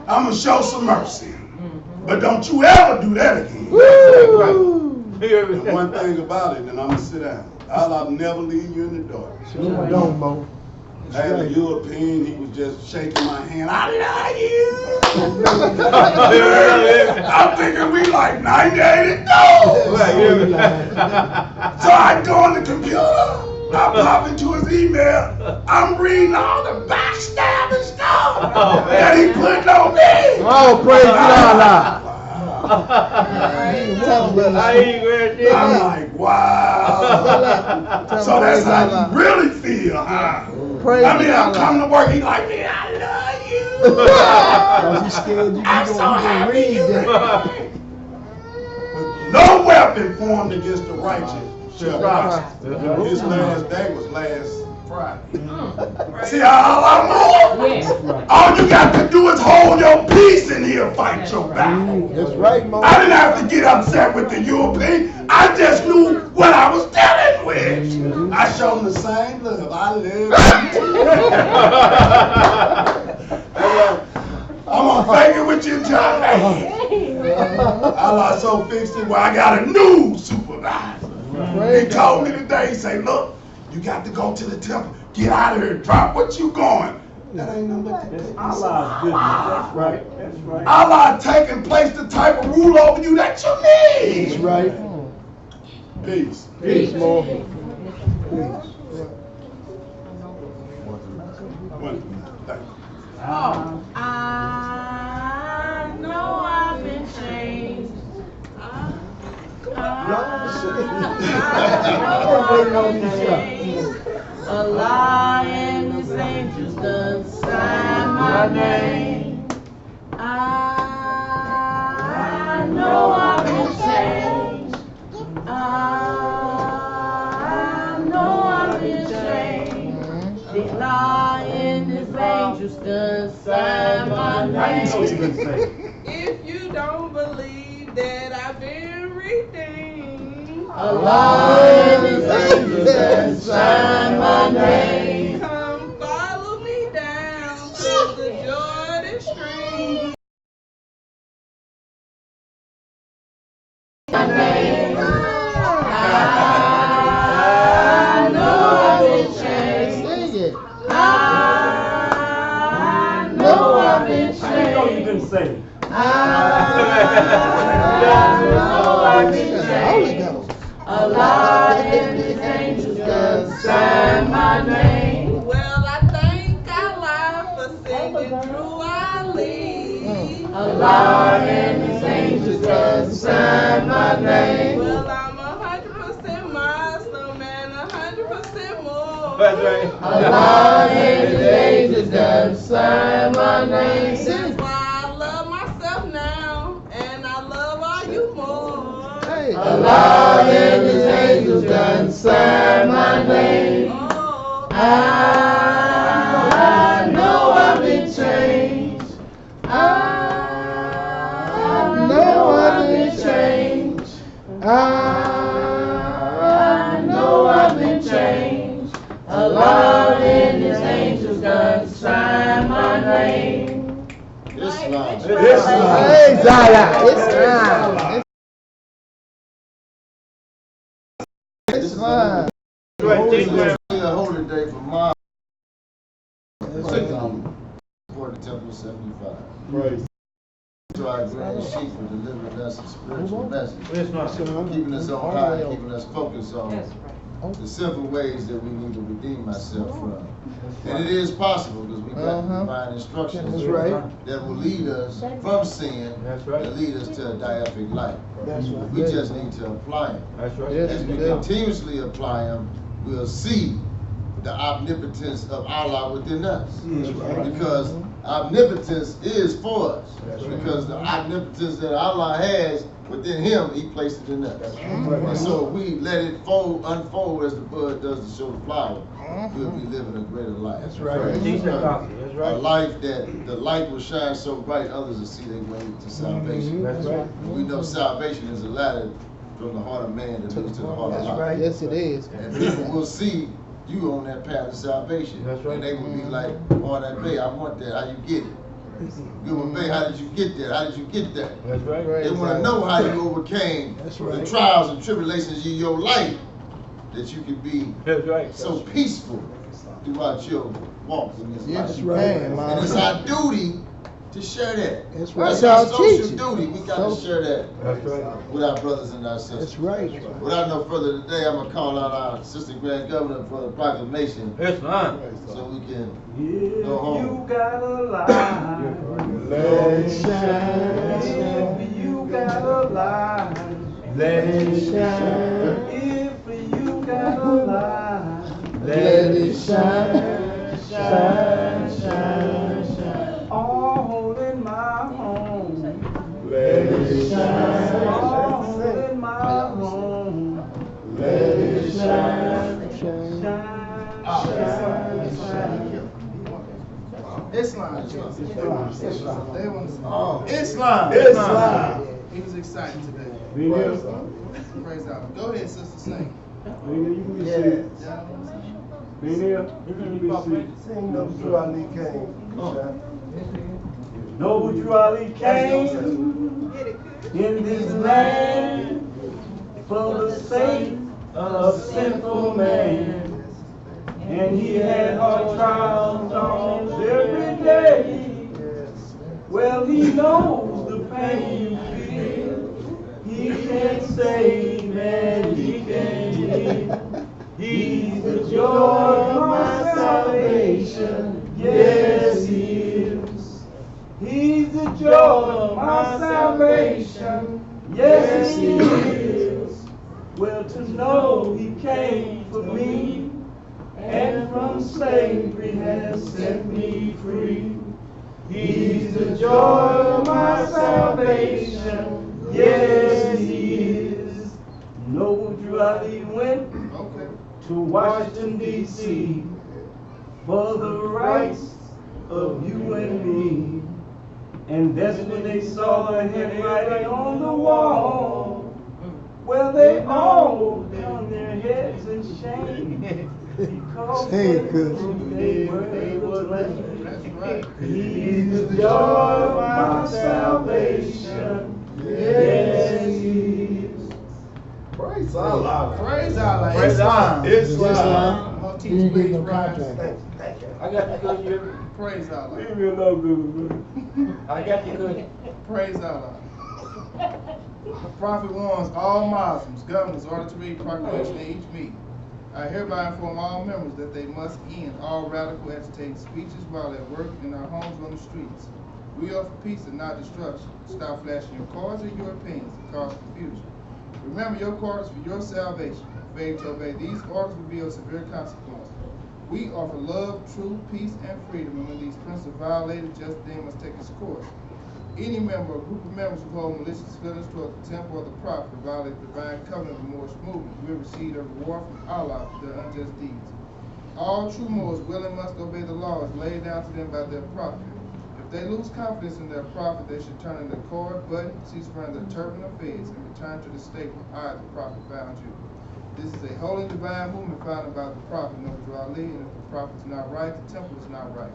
I'm going to show some mercy. But don't you ever do that again. And one thing about it, and I'm going to sit down. Allah never leave you in the dark. Don't, Mo. As a European, he was just shaking my hand. I love you. I'm thinking we like 98 So I go on the computer. I pop into his email. I'm reading all the backstabbing stuff that he put on me. Oh, praise Allah. I'm like, wow. So that's how you really feel, huh? Praise I mean, I'm Allah. coming to work. He's like, man, I love you. Because he's scared you I'm so can happy read you that. No weapon formed against the righteous shall prosper. His last day was last Friday. See how I move? All you got to do is hold your peace and he'll fight your battle. That's right, Mo. I didn't have to get upset with the European. I just knew what I was dealing with. I showed them the same love. I love you. I'm gonna fake it with you, John. Allah so fixed it where I got a new supervisor. He told me today, he say, look, you got to go to the temple. Get out of here, drop what you going. That ain't nothing but the Allah's goodness. That's right. That's right. Allah taking place the type of rule over you that you need. That's right. Peace. Peace, Mo. Oh, I know I've been changed. I know I've been changed. A lion is angels done sign my name. I know I've been changed. I know I've been changed. The lion is angels done sign my name. If you don't believe that I've been redeemed, A lion is angels done sign my name. know I've been changed. A lot in these angels done sign my name. Well, I thank Allah for singing through Ali. A lot in these angels done sign my name. Well, I'm 100% Muslim and 100% more. That's right. A lot in these angels done sign my name. That's why I love myself now, and I love all you more. A lot in these angels done sign my name. Oh, I know I've been changed. I know I've been changed. I know I've been changed. A lot in these angels done sign my name. Islam. Hey, Zaya, it's time. It's fine. A holy day for mom. For the Temple 75. Praise. To our grand sheep for delivering us a spiritual message. Yes, ma'am. Keeping us on high, keeping us focused on the simple ways that we need to redeem ourselves from. And it is possible because we got divine instructions That's right. that will lead us from sin That's right. and lead us to a diaphoric life. That's right. We just need to apply them. That's right. Yes, As we we do. continuously apply them, we'll see the omnipotence of Allah within us. Because omnipotence is for us. Because the omnipotence that Allah has within Him, He placed it in us. And so if we let it unfold as the bud does to show the flower, we'll be living a greater life. That's right. Teach the gospel. That's A right. life that the light will shine so bright others will see their way to salvation. That's right. And we know salvation is a ladder from the heart of man that leads to the heart of That's God. right. Yes, it is. And people will see you on that path of salvation. That's right. And they will be like, oh, that Bay, I want that. How you get it? Good one, Bay, how did you get that? How did you get that? That's right. They want to know how you overcame the trials and tribulations in your life, that you could be That's right. so peaceful throughout your walk in this Yes, life. right. And it's our duty to share that. That's right. That's That's our our social teaching. duty. We got to share that That's right. with our brothers and our sisters. That's right. Without no further today, I'm gonna call out our assistant grand governor for the proclamation, Yes, ma'am. so we can If go home. you got a lie, Let it shine. if you got a lie, Let it shine. if you got a lie, Let it shine. Shine, shine, shine. all in my home, Let it shine. all in my home, Let it shine. shine, Shine, shine. Islam. Islam. Islam. He was excited today. Praise Praise God. Go ahead, sister, sing. Sing no true Ali came. No true Ali came in this land for the sake of sinful man. And he had hard trials on every day. Well, he knows the pain you feel. He can save and he can heal. He's the joy of my salvation. Yes, he is. He's the joy of my salvation. Yes, he is. Well, to know he came for me, and from slavery has set me free. He's the joy of my salvation. Yes, he is. No Drew Ali went to Washington, D.C. for the rights of you and me. And that's when they saw the handwriting on the wall. Well, they all down their heads in shame. Because they were lame. That's right. He's the joy of my salvation. Yes, he is. Praise Allah. Praise Allah. Praise Allah. Islam. I'm gonna teach you get no right. contract. I got you good. Praise Allah. Leave me alone, baby. I got you good. Praise Allah. The Prophet warns all Muslims, governors, order to read proclamation in each meeting. I hereby inform all members that they must end all radical agitating speeches while at work, in our homes, on the streets. We offer peace and not destruction. Stop flashing your cards or your opinions and cause confusion. Remember your orders for your salvation. Failure to obey these orders will be of severe consequence. We offer love, truth, peace, and freedom, and when these principles are violated, just then must take its course. Any member or group of members who hold malicious feelings toward the temple or the prophet or violate the divine covenant of the Moorish movement will receive a reward from Allah for their unjust deeds. All true Moors will and must obey the laws laid down to them by their prophet. If they lose confidence in their prophet, they should turn in the cord, button, cease wearing their turban or fez, and return to the state where I, the prophet, found you. This is a holy divine movement founded by the prophet, Noble Ali, and if the prophet is not right, the temple is not right.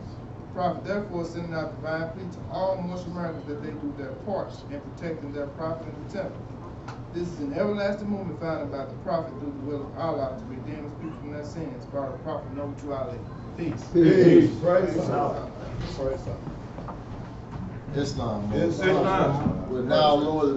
The prophet therefore is sending out divine plea to all Muslim Americans that they do their part in protecting their prophet and the temple. This is an everlasting movement founded by the prophet through the will of Allah to redeem his people from their sins by the prophet Noble Ali. Peace. Peace. Praise Allah. Islam. Islam. We're now lower the